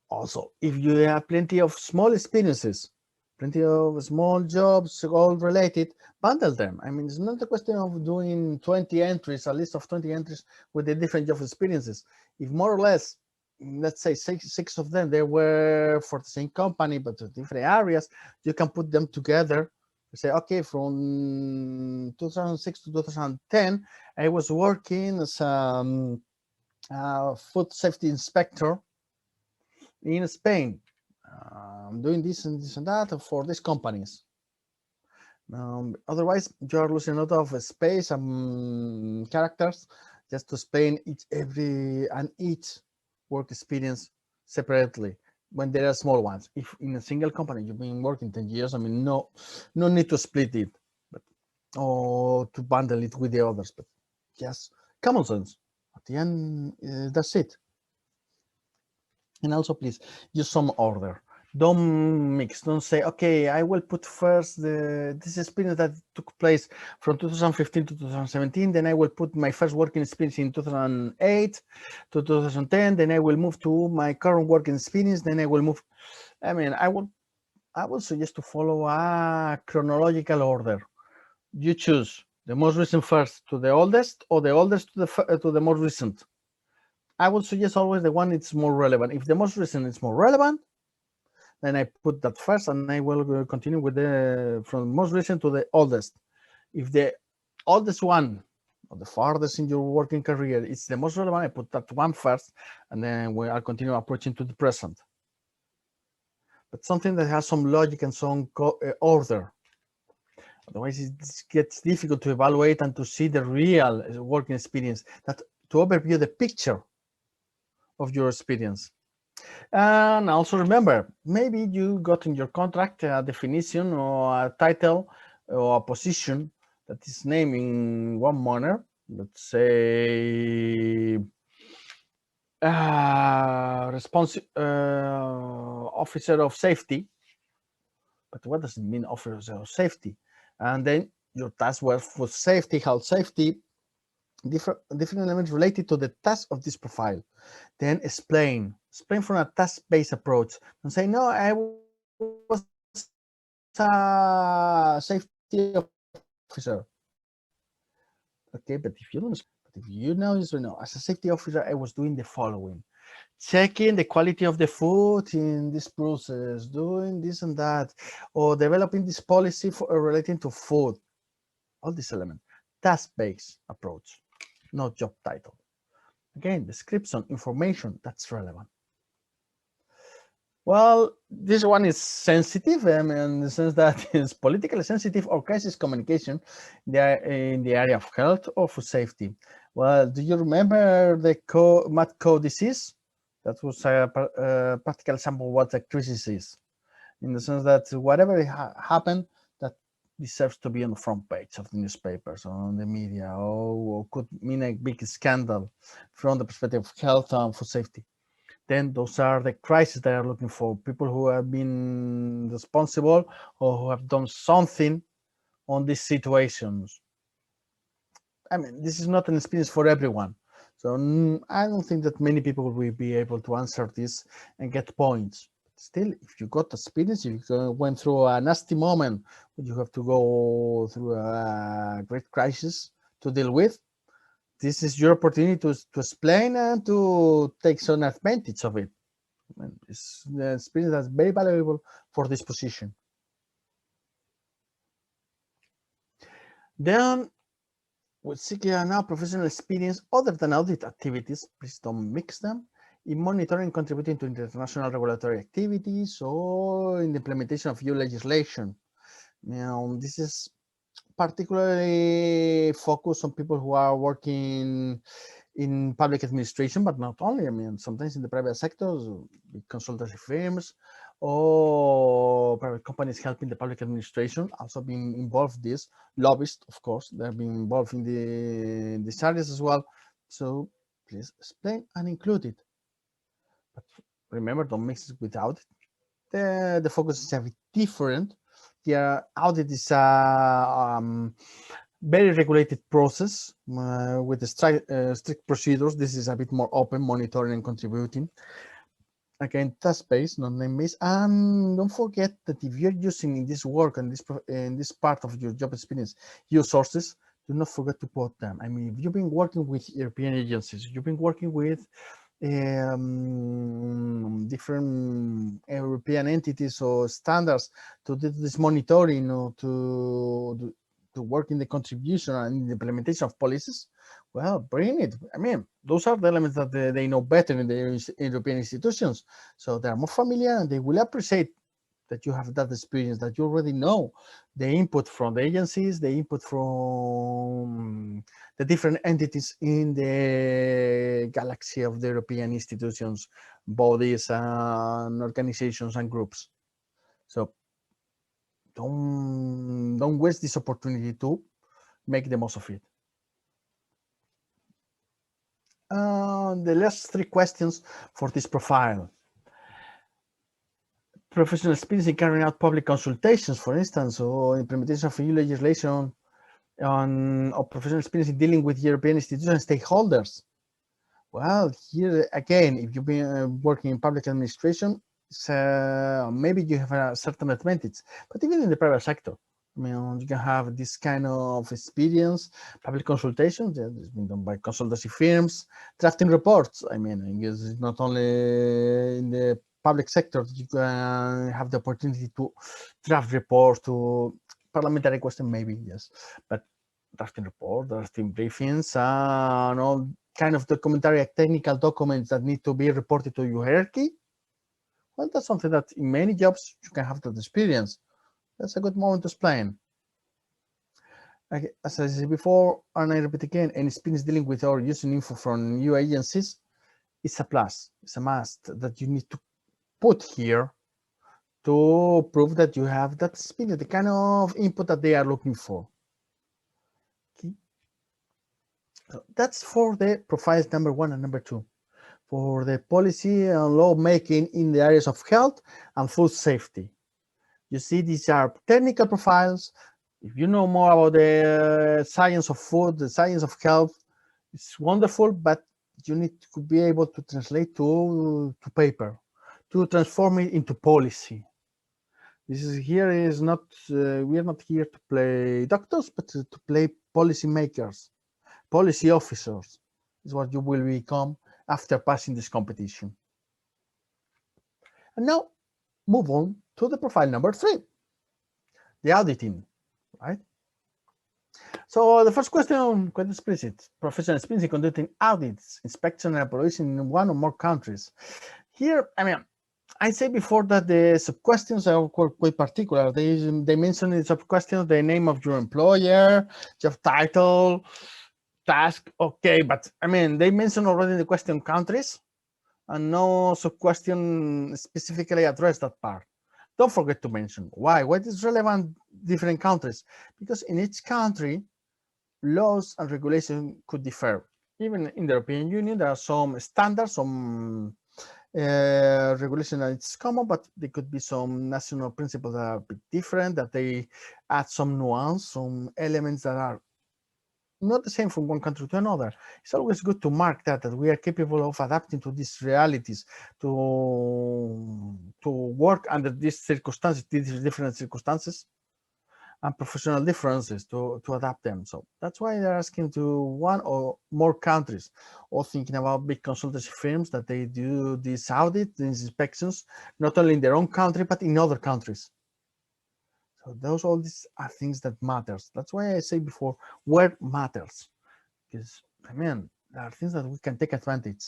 Also, if you have plenty of small experiences, plenty of small jobs, all related, bundle them. I mean, it's not a question of doing 20 entries, a list of 20 entries with the different job experiences. If more or less, let's say six of them, they were for the same company, but different areas, you can put them together. Say, okay, from 2006 to 2010, I was working as a food safety inspector in Spain. I'm doing this and this and that for these companies. Otherwise, you are losing a lot of space and characters just to explain each work experience separately when there are small ones. If in a single company you've been working 10 years, I mean, no need to split it, but or to bundle it with the others, but just common sense. At the end, that's it. And also, please use some order. Don't mix. Don't say, okay, I will put first this experience that took place from 2015 to 2017. Then I will put my first working experience in 2008 to 2010. Then I will move to my current working experience. Then I will move. I mean, I would suggest to follow a chronological order. You choose the most recent first to the oldest, or the oldest to the most recent. I would suggest always the one that's more relevant. If the most recent is more relevant, then I put that first, and I will continue with from most recent to the oldest. If the oldest one, or the farthest in your working career, is the most relevant, I put that one first, and then I'll continue approaching to the present. But something that has some logic and some order. Otherwise, it gets difficult to evaluate and to see the real working experience, that to overview the picture of your experience. And also remember, maybe you got in your contract a definition or a title or a position that is named in one manner. Let's say officer of safety. But what does it mean, officer of safety? And then your task was for safety, health safety, different elements related to the task of this profile. Then explain from a task-based approach. Don't say, no, I was a safety officer. Okay, but if you don't, but if you know, as a safety officer, I was doing the following: checking the quality of the food in this process, doing this and that, or developing this policy for relating to food. All these elements, task-based approach, not job title. Again, description, information, that's relevant. Well, this one is sensitive, in the sense that it's politically sensitive or crisis communication in the area of health or food safety. Well, do you remember the mad cow disease? That was a practical example of what a crisis is, in the sense that whatever happened, that deserves to be on the front page of the newspapers or on the media, or could mean a big scandal from the perspective of health and food safety. Then those are the crises they are looking for, people who have been responsible or who have done something on these situations. I mean, this is not an experience for everyone. So I don't think that many people will be able to answer this and get points. still, if you got experience, if you went through a nasty moment, you have to go through a great crisis to deal with, this is your opportunity to explain and to take some advantage of it. And it's the experience that's very valuable for this position. Then we seek now professional experience other than audit activities. Please don't mix them. In monitoring, contributing to international regulatory activities, or in the implementation of EU legislation. Now, this is particularly focused on people who are working in public administration, but not only. I mean, sometimes in the private sectors, with consultancy firms or private companies helping the public administration, also being involved. This lobbyists, of course, they're being involved in these areas as well. So please explain and include it. But remember, don't mix it with audit. The focus is a bit different. The audit is a very regulated process with strict procedures. This is a bit more open, monitoring and contributing. Again, task-based, not name-based. And don't forget that if you're using in this work and in this part of your job experience, your sources, do not forget to put them. I mean, if you've been working with European agencies, you've been working with different European entities or standards to do this monitoring or to work in the contribution and the implementation of policies, well, bring it. I mean, those are the elements that they know better in the European institutions. So they're more familiar and they will appreciate that you have that experience, that you already know the input from the agencies, the input from the different entities in the galaxy of the European institutions, bodies, and organizations and groups. So don't waste this opportunity to make the most of it. The last 3 questions for this profile. Professional experience in carrying out public consultations, for instance, or implementation of EU legislation, or professional experience in dealing with European institutions and stakeholders. Well, here again, if you've been working in public administration, maybe you have a certain advantage, but even in the private sector, I mean, you can have this kind of experience, public consultations that has been done by consultancy firms, drafting reports. I mean, I guess it's not only in the public sector you can have the opportunity to draft reports, to parliamentary question, maybe, yes, but drafting reports, drafting briefings, and all kind of documentary technical documents that need to be reported to your hierarchy. Well, that's something that in many jobs you can have that experience. That's a good moment to explain. As I said before, and I repeat again, any experience dealing with or using info from EU agencies is a plus. It's a must that you need to put here to prove that you have that experience, the kind of input that they are looking for. Okay. So that's for the profiles number 1 and number 2. For the policy and law making in the areas of health and food safety. You see, these are technical profiles. If you know more about the science of food, the science of health, it's wonderful, but you need to be able to translate to paper, to transform it into policy. This is here is not, we are not here to play doctors, but to play policy makers, policy officers is what you will become after passing this competition. And now move on to the profile number 3, the auditing, right? So the first question, quite explicit, professional experience in conducting audits, inspection and evaluation in 1 or more countries. Here, I mean, I said before that the sub-questions are quite particular. They mention in sub-questions the name of your employer, job title, task, okay, but I mean, they mention already in the question countries, and no sub-question specifically address that part. Don't forget to mention why. What is relevant different countries? Because in each country, laws and regulations could differ. Even in the European Union, there are some standards, some regulation that it's common, but there could be some national principles that are a bit different, that they add some nuance, some elements that are not the same from one country to another. It's always good to mark that we are capable of adapting to these realities, to work under these circumstances, these different circumstances and professional differences to adapt them. So that's why they're asking to one or more countries, or thinking about big consultancy firms that they do this audit, these inspections, not only in their own country, but in other countries. So all these are things that matters. That's why I say before, where matters, because I mean, there are things that we can take advantage.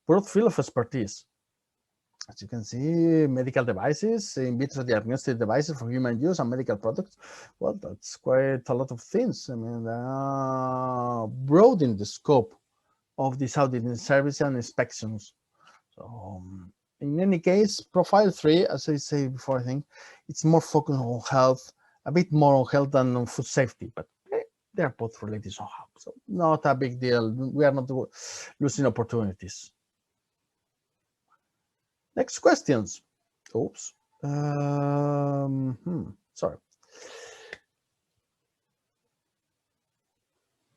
Broad field of expertise. As you can see, medical devices, in vitro diagnostic devices for human use and medical products. Well, that's quite a lot of things. I mean, broaden the scope of this auditing service and inspections. So in any case, profile 3, as I say before, I think it's more focused on health, a bit more on health than on food safety, but they're both related somehow. So not a big deal. We are not losing opportunities. Next questions. Oops. Sorry.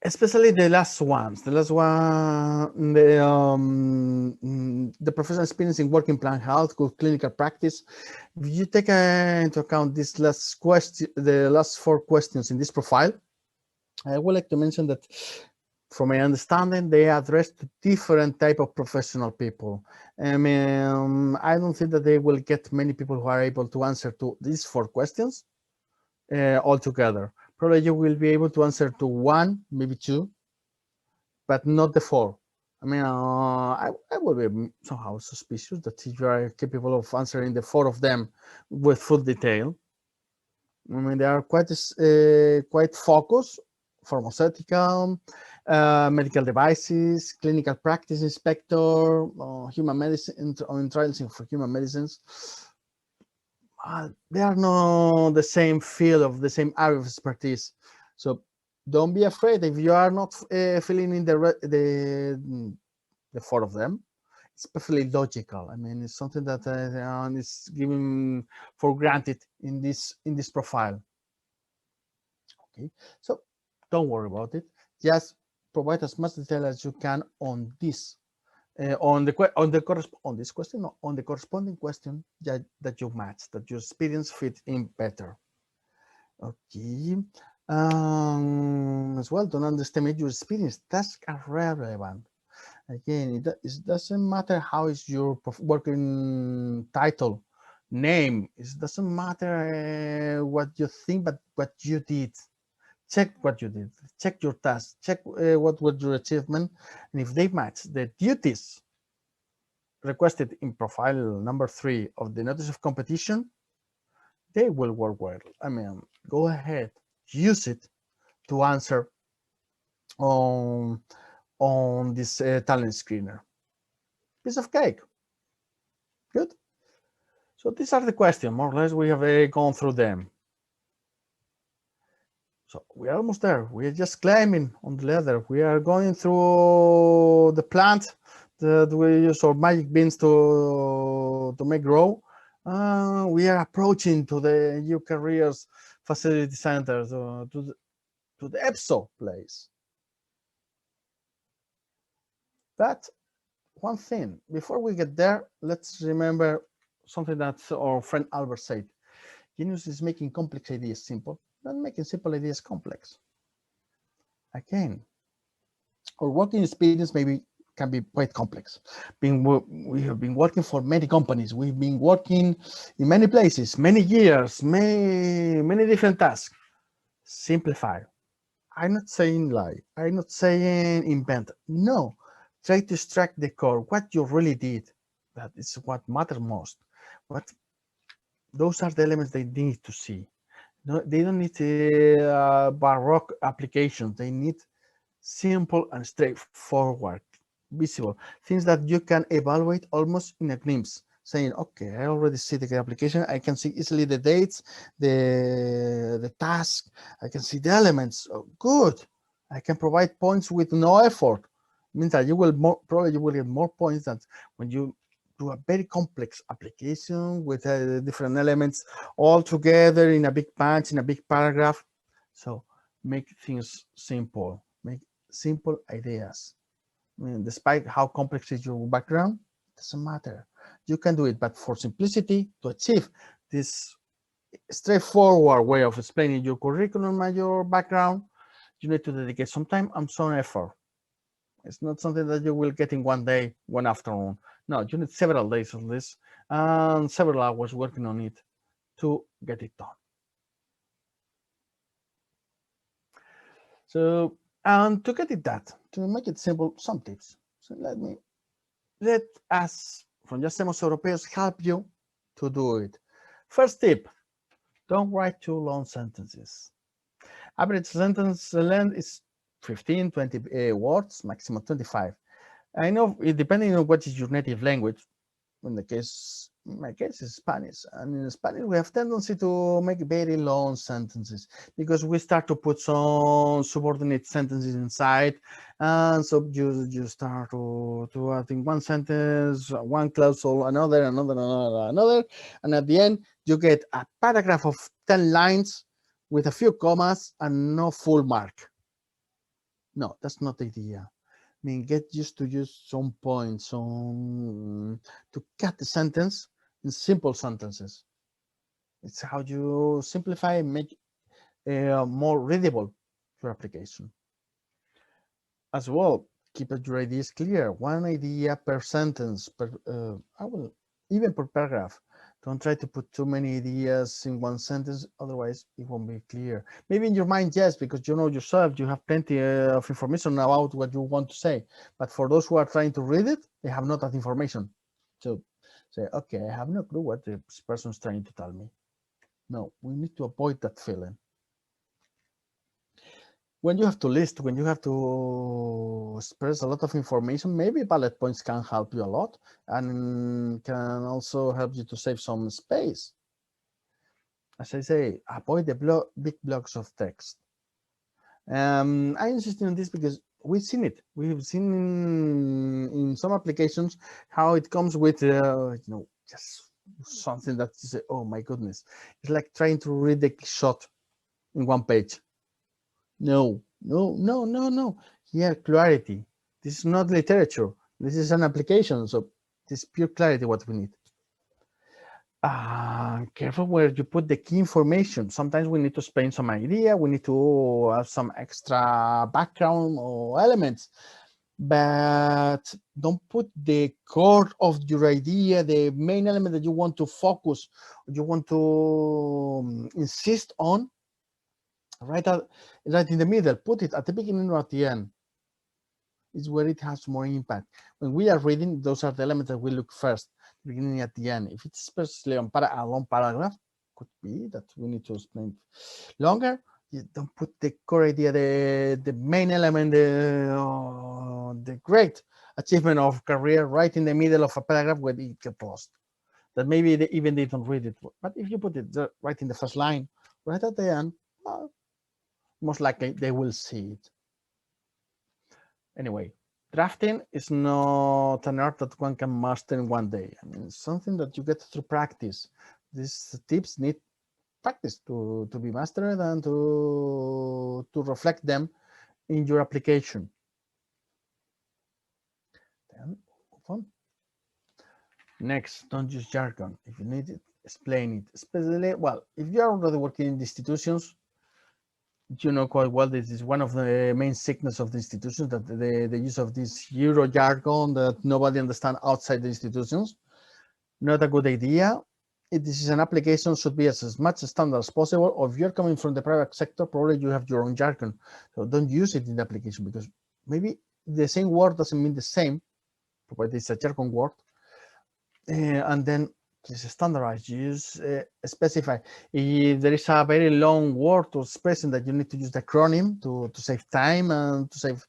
Especially the last ones. The last one, the professional experience in working plan health, good clinical practice. If you take into account this last question, the last 4 questions in this profile, I would like to mention that, from my understanding, they address to different type of professional people. I mean, I don't think that they will get many people who are able to answer to these 4 questions altogether. Probably you will be able to answer to 1, maybe 2, but not the 4. I mean, I will be somehow suspicious that you are capable of answering the 4 of them with full detail. I mean, they are quite focused: pharmaceutical, medical devices, clinical practice inspector, human medicine, on trials for human medicines. They are not the same field of the same area of expertise. So don't be afraid if you are not filling in the 4 of them. It's perfectly logical. I mean, it's something that is given for granted in this profile. Okay, so don't worry about it. Just provide as much detail as you can on this, on the corresponding question that you match, that your experience fit in better. Okay. As well, don't underestimate your experience. Tasks are relevant. Again, it doesn't matter how is your working title, name. It doesn't matter what you think, but what you did. Check what you did. Check your tasks. Check what was your achievement, and if they match the duties requested in profile number 3 of the notice of competition, they will work well. I mean, go ahead, use it to answer on this Talen Screener. Piece of cake. Good. So these are the questions, more or less. We have gone through them. So we are almost there. We are just climbing on the ladder. We are going through the plant that we use our magic beans to make grow. We are approaching to the new careers facility center, to the EPSO place. But one thing, before we get there, let's remember something that our friend Albert said. Genius is making complex ideas simple, not making simple ideas complex. Again, our working experience can be quite complex. We have been working for many companies. We've been working in many places, many years, many different tasks. Simplify. I'm not saying lie. I'm not saying invent. No. Try to extract the core, what you really did. That is what matters most. Those are the elements they need to see. No, they don't need baroque applications. They need simple and straightforward, visible things that you can evaluate almost in a glimpse, saying, okay, I already see the application. I can see easily the dates, the task. I can see the elements. Oh, good. I can provide points with no effort. It means that you will probably get more points than when you do a very complex application with different elements all together in a big bunch, in a big paragraph. So make things simple, make simple ideas. I mean, despite how complex is your background, it doesn't matter. You can do it, but for simplicity, to achieve this straightforward way of explaining your curriculum and your background, you need to dedicate some time and some effort. It's not something that you will get in one day, one afternoon. No, you need several days of this and several hours working on it to get it done. So, and to get it that, to make it simple, some tips. So let us from Semos Europeos help you to do it. First tip, don't write too long sentences. Average sentence length is 15, 20 words, maximum 25. I know it depending on what is your native language. In my case is Spanish, and in Spanish we have tendency to make very long sentences because we start to put some subordinate sentences inside, and so you start to add in one sentence, one clause, another, and at the end you get a paragraph of 10 lines with a few commas and no full mark. No, that's not the idea. I mean, get used to use some points to cut the sentence in simple sentences. It's how you simplify and make more readable your application. As well, keep your ideas clear. One idea per sentence, even per paragraph. Don't try to put too many ideas in one sentence, otherwise it won't be clear. Maybe in your mind, yes, because you know yourself, you have plenty of information about what you want to say. But for those who are trying to read it, they have not that information. So say, okay, I have no clue what this person is trying to tell me. No, we need to avoid that feeling. When you have to list, when you have to express a lot of information, maybe bullet points can help you a lot and can also help you to save some space. As I say, avoid the big blocks of text. I insist on this because we've seen it. We've seen in some applications how it comes with, just something that you say, oh my goodness. It's like trying to read the shot in one page. No. Here, clarity. This is not literature. This is an application. So this is pure clarity what we need. Careful where you put the key information. Sometimes we need to explain some idea. We need to have some extra background or elements. But don't put the core of your idea, the main element that you want to focus, you want to insist on, right in the middle. Put it at the beginning or at the end. Is where it has more impact. When we are reading, those are the elements that we look first, beginning at the end. If it's especially on a long paragraph, could be that we need to explain longer. You don't put the core idea, the main element, the great achievement of career right in the middle of a paragraph where it gets lost. That maybe even they don't read it. But if you put it right in the first line, right at the end, most likely they will see it. Anyway, drafting is not an art that one can master in one day. I mean, it's something that you get through practice. These tips need practice to be mastered and to reflect them in your application. Then move on. Next, don't use jargon. If you need it, explain it. Especially, well, if you are already working in the institutions, you know quite well this is one of the main sickness of the institutions, that the use of this Euro jargon that nobody understands outside the institutions. Not a good idea. If this is an application, should be as much standard as possible. Or if you're coming from the private sector, probably you have your own jargon. So don't use it in the application because maybe the same word doesn't mean the same, provided it's a jargon word. And then please standardize, use, specify. If there is a very long word or expression that you need to use the acronym to save time and to save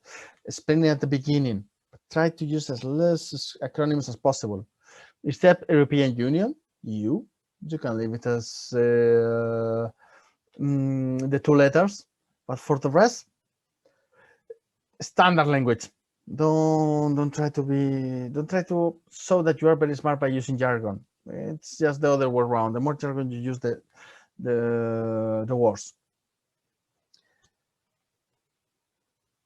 explaining at the beginning, but try to use as less acronyms as possible. Except European Union, EU, you can leave it as the 2 letters, but for the rest, standard language. Don't try to show that you are very smart by using jargon. It's just the other way around. The more jargon you use, the worse.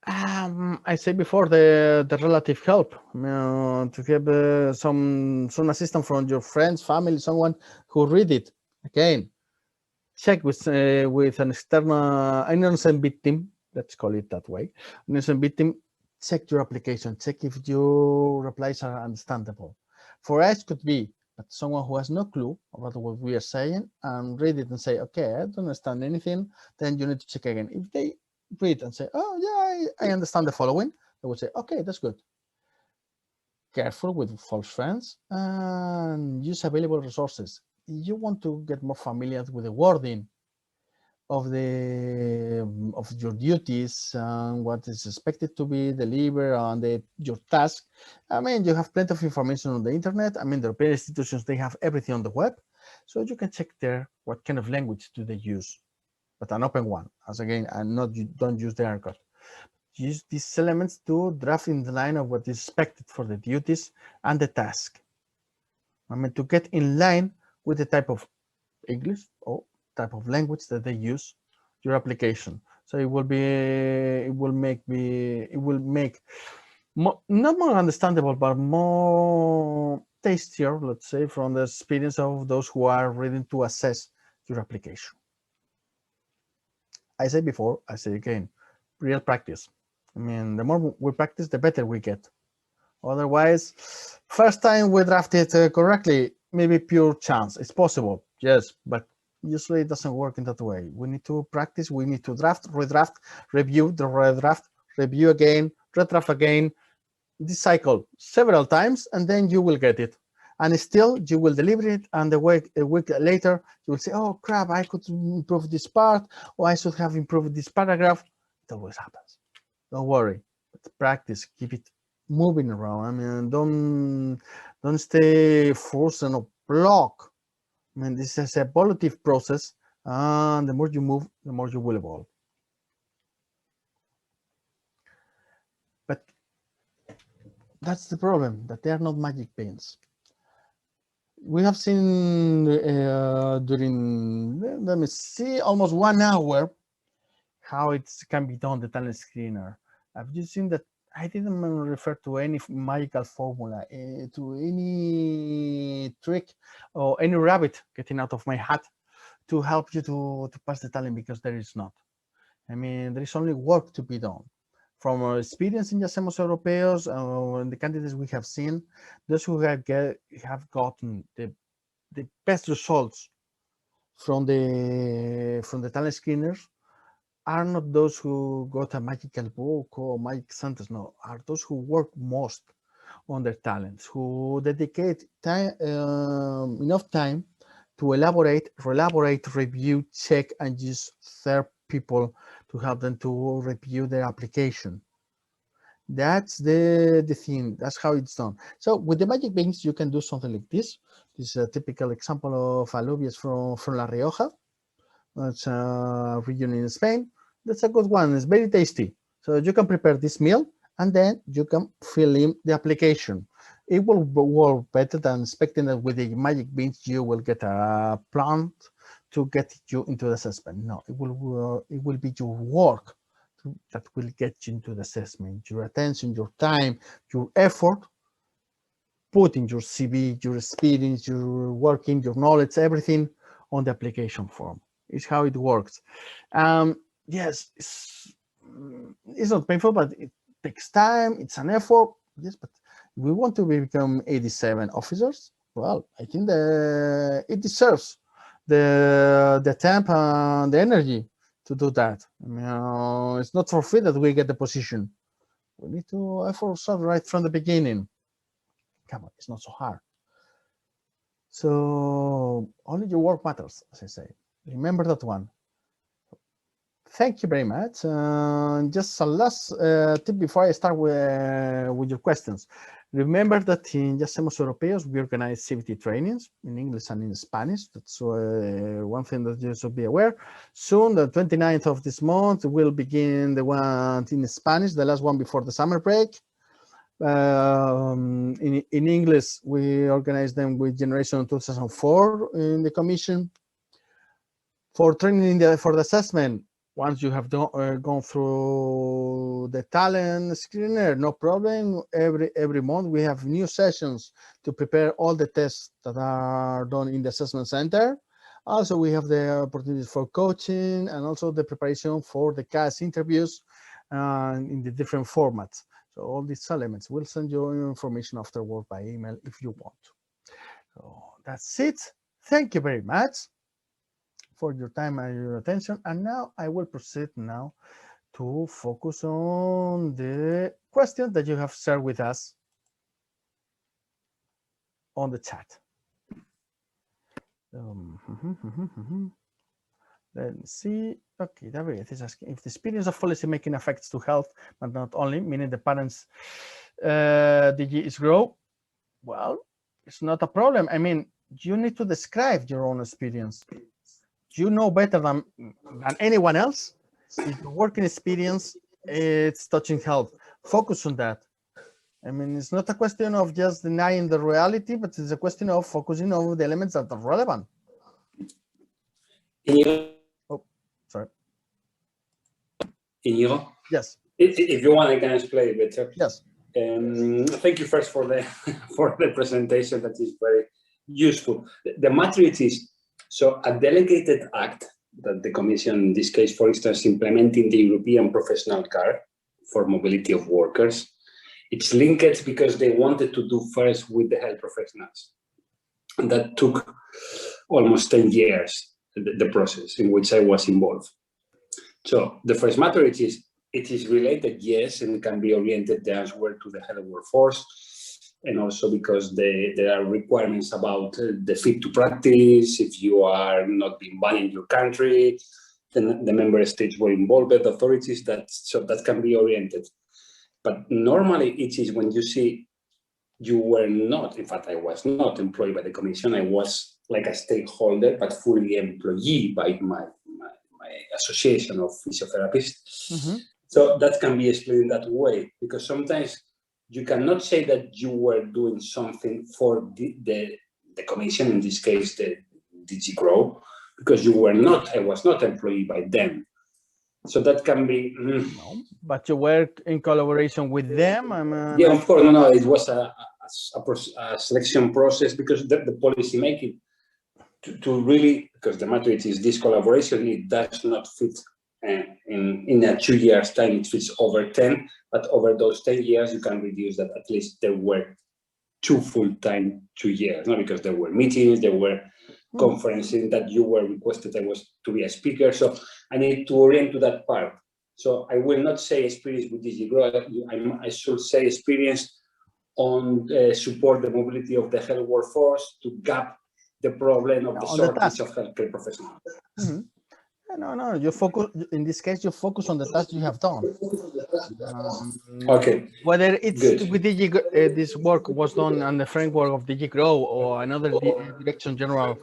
I said before the relative help, to have some assistance from your friends, family, someone who read it. Again, check with an external, an innocent victim. Let's call it that way. An innocent victim. Check your application. Check if your replies are understandable. For us, could be but someone who has no clue about what we are saying and read it and say, okay, I don't understand anything. Then you need to check again. If they read and say, oh yeah, I understand the following, they would say, okay, that's good. Careful with false friends and use available resources. You want to get more familiar with the wording of your duties and what is expected to be delivered on your task. I mean, you have plenty of information on the internet. I mean, the European institutions, they have everything on the web, so you can check there what kind of language do they use, but an open one. As again, and not you don't use the archive. Use these elements to draft in the line of what is expected for the duties and the task. I mean, to get in line with the type of English or type of language that they use your application. So it will make more, not more understandable, but more tastier, let's say, from the experience of those who are ready to assess your application. I said before, I say again, real practice. I mean, the more we practice, the better we get. Otherwise, first time we draft it correctly, maybe pure chance. It's possible, yes, but usually it doesn't work in that way. We need to practice, we need to draft, redraft, review, the redraft, review again, redraft again, this cycle several times, and then you will get it. And still, you will deliver it, and a week later, you will say, oh crap, I could improve this part, or I should have improved this paragraph. It always happens. Don't worry, but practice, keep it moving around. I mean, don't stay frozen or blocked. I mean, this is a evolutive process, and the more you move, the more you will evolve. But that's the problem, that they are not magic pins. We have seen during, let me see, almost 1 hour, how it can be done, the Talen Screener. Have you seen that? I didn't refer to any magical formula, to any trick or any rabbit getting out of my hat to help you to pass the Talen, because there is not. I mean, there is only work to be done. From our experience in Semos Europeos, and the candidates we have seen, those who have gotten the best results from the Talen Screeners are not those who got a magical book or magic sentence. No, are those who work most on their talents, who dedicate time, enough time to elaborate, review, check, and use third people to help them to review their application. That's the thing. That's how it's done. So with the magic beans, you can do something like this. This is a typical example of alubias from La Rioja. It's a region in Spain. That's a good one. It's very tasty. So you can prepare this meal, and then you can fill in the application. It will work better than expecting that with the magic beans you will get a plant to get you into the assessment. No, it will be your work that will get you into the assessment. Your attention, your time, your effort, putting your CV, your experience, your working, your knowledge, everything on the application form. Is how it works. Yes, it's not painful, but it takes time. It's an effort. Yes, but if we want to become AD7 officers, well, I think it deserves the time and the energy to do that. I mean, it's not for free that we get the position. We need to effort right from the beginning. Come on, it's not so hard. So only your work matters, as I say. Remember that one. Thank you very much. Just a last tip before I start with your questions. Remember that in Semos Europeos, we organize CVT trainings in English and in Spanish. That's one thing that you should be aware. Soon, the 29th of this month, we'll begin the one in Spanish, the last one before the summer break. In English, we organize them with Generation 2004 in the commission. For training for the assessment, Once you have gone through the Talen Screener, no problem. Every month we have new sessions to prepare all the tests that are done in the assessment center. Also, we have the opportunities for coaching and also the preparation for the CAS interviews in the different formats. So all these elements, we'll send you information afterward by email if you want. So that's it. Thank you very much for your time and your attention. And now I will proceed now to focus on the questions that you have shared with us on the chat. Let me see. Okay, David is asking if the experience of policy making affects to health, but not only, meaning the parents' DG is grow. Well, it's not a problem. I mean, you need to describe your own experience. You know better than anyone else. If your working experience, it's touching health. Focus on that. I mean, it's not a question of just denying the reality, but it's a question of focusing on the elements that are relevant. Oh, sorry. Inigo? Yes. If you want, I can explain better. Yes. Thank you first for the presentation. That is very useful. The matrix is so a delegated act that the Commission, in this case, for instance, implementing the European professional card for mobility of workers. It's linked because they wanted to do first with the health professionals. And that took almost 10 years, the process in which I was involved. So the first matter is, it is related, yes, and can be oriented elsewhere to the health workforce. And also because there are requirements about the fit to practice. If you are not being banned in your country, then the member states were involved, authorities, so that can be oriented. But normally it is when you see you were not, in fact, I was not employed by the Commission. I was like a stakeholder, but fully employee by my association of physiotherapists. Mm-hmm. So that can be explained that way, because sometimes you cannot say that you were doing something for the Commission, in this case, the DG Grow, because you were not, I was not employed by them. So that can be. No, but you work in collaboration with them. Yeah, of course. No, it was a selection process because the policy making to really, because the matter is this collaboration, it does not fit in a 2 years time, it fits over 10, but over those 10 years, you can reduce that. At least there were 2 full-time 2 years, not because there were meetings, there were conferences that you were requested I was to be a speaker. So I need to orient to that part. So I will not say experience with DG Grow. I should say experience on support the mobility of the health workforce to gap the problem of the shortage of healthcare professionals. Mm-hmm. No, you focus, in this case, you focus on the task you have done. Okay. Whether it's with DG, this work was done on the framework of DG Grow or another direction general,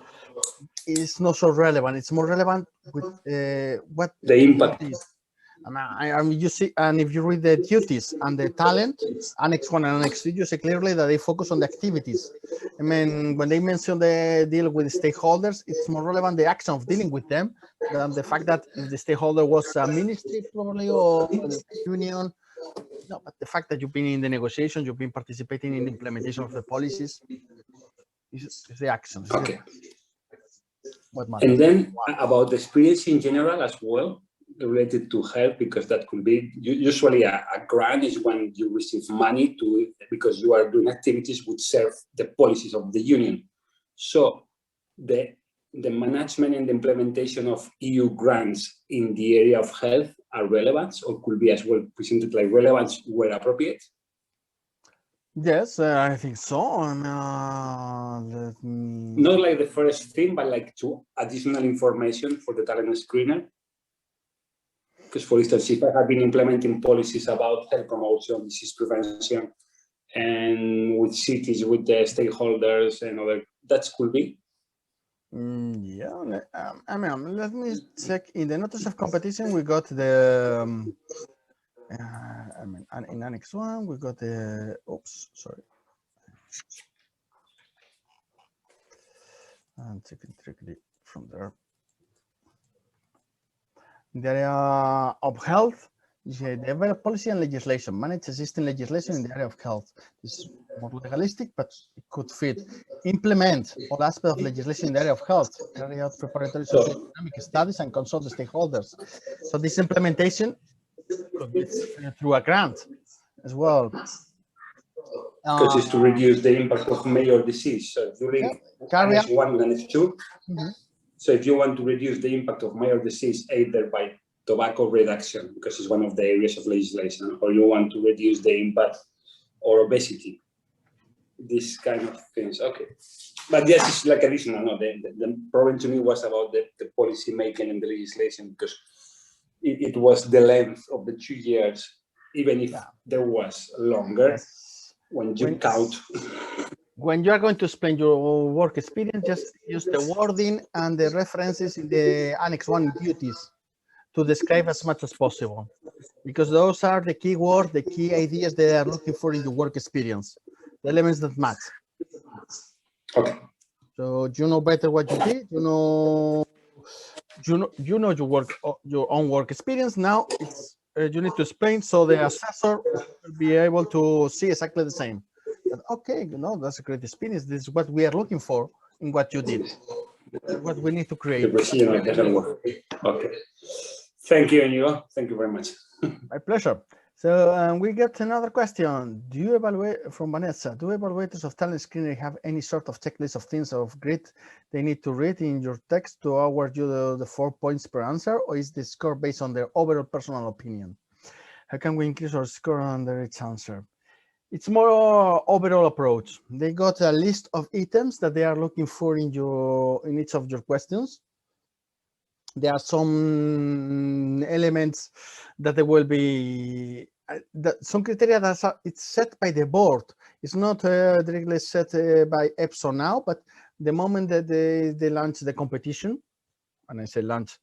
is not so relevant. It's more relevant with what the impact. I mean, you see, and if you read the duties and the talent, Annex 1 and Annex 2, you see clearly that they focus on the activities. I mean, when they mention the deal with stakeholders, it's more relevant the action of dealing with them than the fact that if the stakeholder was a ministry probably or the union. No, but the fact that you've been in the negotiations, you've been participating in the implementation of the policies, is the action. Okay. What matters. And then about the experience in general as well, related to health, because that could be usually a grant is when you receive money because you are doing activities which serve the policies of the union. So the management and the implementation of EU grants in the area of health are relevant, or could be as well presented like relevance where appropriate. Yes, I think so. Not like the first thing, but like to additional information for the Talen Screener. Because, for instance, if I have been implementing policies about health promotion, disease prevention, and with cities, with the stakeholders and other, that could be. Yeah, I mean, let me check. In the notice of competition, we got the, I mean, in Annex 1, we got the, oops, sorry. I'm checking directly from there. In the area of health, they develop policy and legislation, manage existing legislation in the area of health. This is more legalistic, but it could fit. Implement all aspects of legislation in the area of health, carry out preparatory socioeconomic studies and consult the stakeholders. So this implementation could be through a grant as well. Because it's to reduce the impact of major disease. So during NS1 and NS2, so if you want to reduce the impact of major disease, either by tobacco reduction, because it's one of the areas of legislation, or you want to reduce the impact or obesity, this kind of things. Okay. But yes, it's like additional. No, the problem to me was about the policy making and the legislation, because it was the length of the 2 years, even if there was longer. When you count. When you are going to explain your work experience, just use the wording and the references in the Annex 1 duties to describe as much as possible, because those are the key words, the key ideas they are looking for in your work experience, the elements that match. Okay. So you know better what you did, you know your own work experience. Now it's you need to explain, so the assessor will be able to see exactly the same. But okay, you know, that's a great experience. This is what we are looking for in what you did. What we need to create. Okay. Thank you, Inigo. Thank you very much. My pleasure. So we get another question. Do you evaluate, from Vanessa, do evaluators of Talen Screener have any sort of checklist of things of grid they need to read in your text to award you the 4 points per answer, or is the score based on their overall personal opinion? How can we increase our score under each answer? It's more overall approach. They got a list of items that they are looking for in each of your questions. There are some elements that there will be some criteria that it's set by the board. It's not directly set by EPSO now, but the moment that they launch the competition, and I say launch,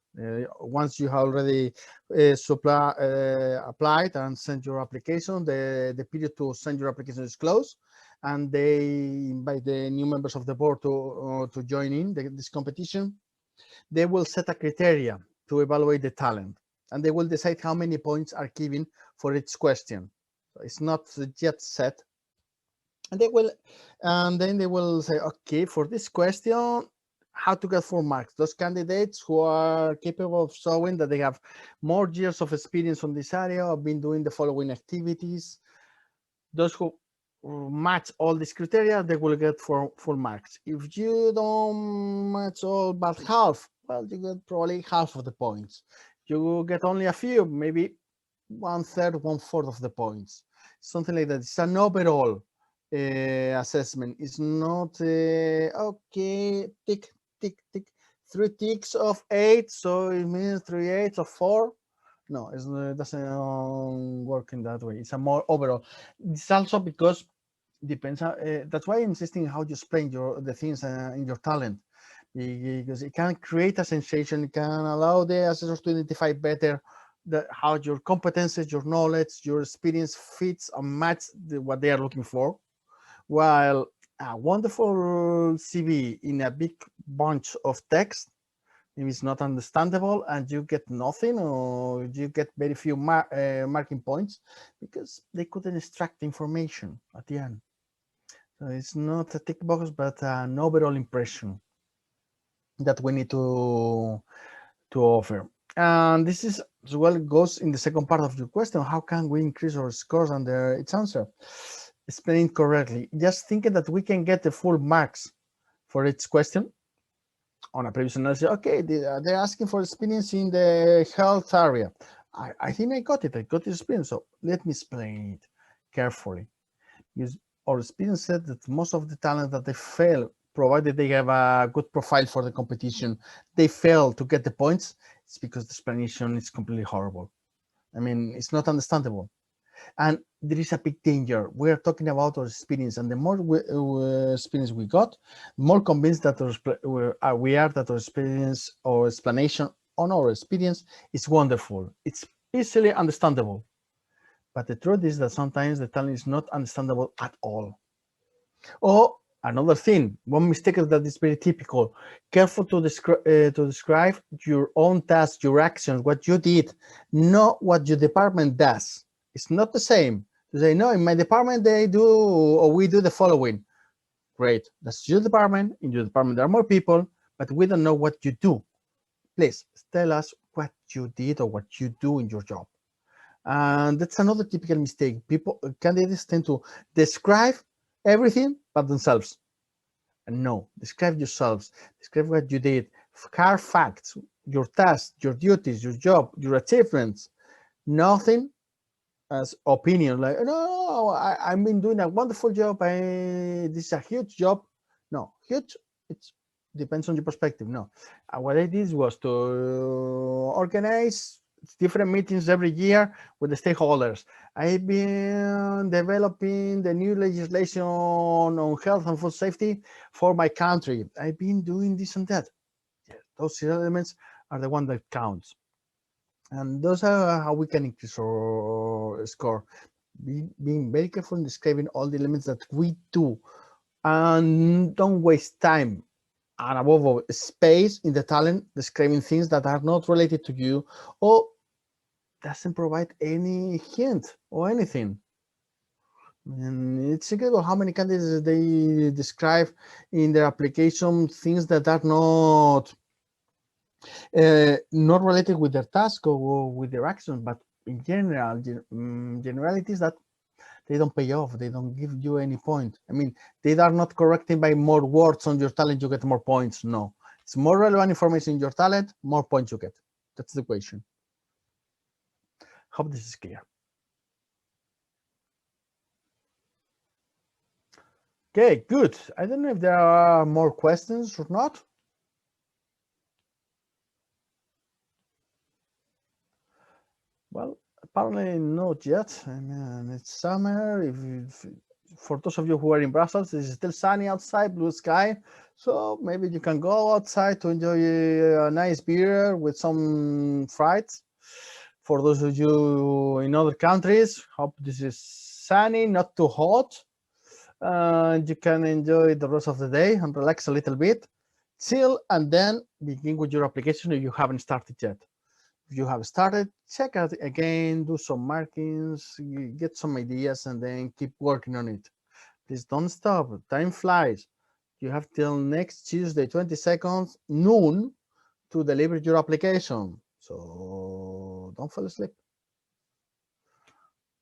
once you have already applied and sent your application, the period to send your application is closed, and they invite the new members of the board to join in this competition. They will set a criteria to evaluate the talent, and they will decide how many points are given for each question. So it's not yet set. And then they will say, okay, for this question, how to get 4 marks. Those candidates who are capable of showing that they have more years of experience on this area, have been doing the following activities. Those who match all these criteria, they will get 4 full marks. If you don't match all but half, well, you get probably half of the points. You get only a few, maybe 1/3, 1/4 of the points, something like that. It's an overall assessment. It's not okay, tick, tick, tick, 3 ticks of 8, so it means 3 8 of 4. No, it doesn't work in that way. It's a more overall. It's also because depends. That's why I'm insisting how you explain the things in your talent, because it can create a sensation. It can allow the assessors to identify better how your competences, your knowledge, your experience fits and match what they are looking for. While a wonderful CV in a big bunch of text, if it's not understandable and you get nothing, or you get very few marking points because they couldn't extract information at the end. So it's not a tick box, but an overall impression that we need to offer. And this is as well goes in the second part of your question. How can we increase our scores under its answer? Explain correctly. Just thinking that we can get the full marks for each question on a previous analysis. Okay, they're asking for experience in the health area. I think I got it. I got the experience. So let me explain it carefully. Because our experience said that most of the talent that they fail, provided they have a good profile for the competition, they fail to get the points. It's because the explanation is completely horrible. I mean, it's not understandable. And there is a big danger. We are talking about our experience, and the more experience we got, the more convinced that we are that our experience or explanation on our experience is wonderful. It's easily understandable. But the truth is that sometimes the talent is not understandable at all. Or Another thing, one mistake that is very typical, careful to describe your own tasks, your actions, what you did, not what your department does. It's not the same to say, no, in my department they do, or we do the following. Great, that's your department. In your department there are more people, but we don't know what you do. Please tell us what you did or what you do in your job. And that's another typical mistake. Candidates tend to describe everything but themselves. And no, describe yourselves, describe what you did, hard facts, your tasks, your duties, your job, your achievements. Nothing as opinion, like, no, I've been doing a wonderful job, this is a huge job. No, huge, it depends on your perspective. No, what I did was to organize different meetings every year with the stakeholders. I've been developing the new legislation on health and food safety for my country. I've been doing this and that. Yeah, those elements are the one that counts. And those are how we can increase our score. Being very careful in describing all the elements that we do, and don't waste time and above all space in the talent describing things that are not related to you or doesn't provide any hint or anything. And it's incredible how many candidates they describe in their application things that are not related with their task or with their actions, but in general, generalities that they don't pay off. They don't give you any point. I mean, they are not correcting by more words on your talent, you get more points. No, it's more relevant information in your talent, more points you get. That's the equation. Hope this is clear. Okay, good. I don't know if there are more questions or not. Well, apparently not yet. I mean, it's summer. If for those of you who are in Brussels, it's still sunny outside, blue sky. So maybe you can go outside to enjoy a nice beer with some fries. For those of you in other countries, hope this is sunny, not too hot. You can enjoy the rest of the day and relax a little bit, chill, and then begin with your application if you haven't started yet. If you have started, check out again, do some markings, get some ideas, and then keep working on it. Please don't stop. Time flies. You have till next Tuesday, 22nd, noon, to deliver your application. So don't fall asleep.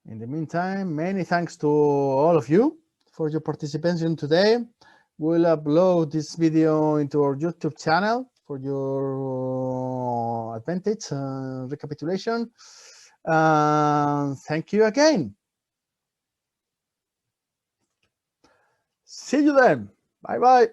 In the meantime, many thanks to all of you for your participation today. We'll upload this video into our YouTube channel for your advantage recapitulation. Thank you again. See you then. Bye-bye.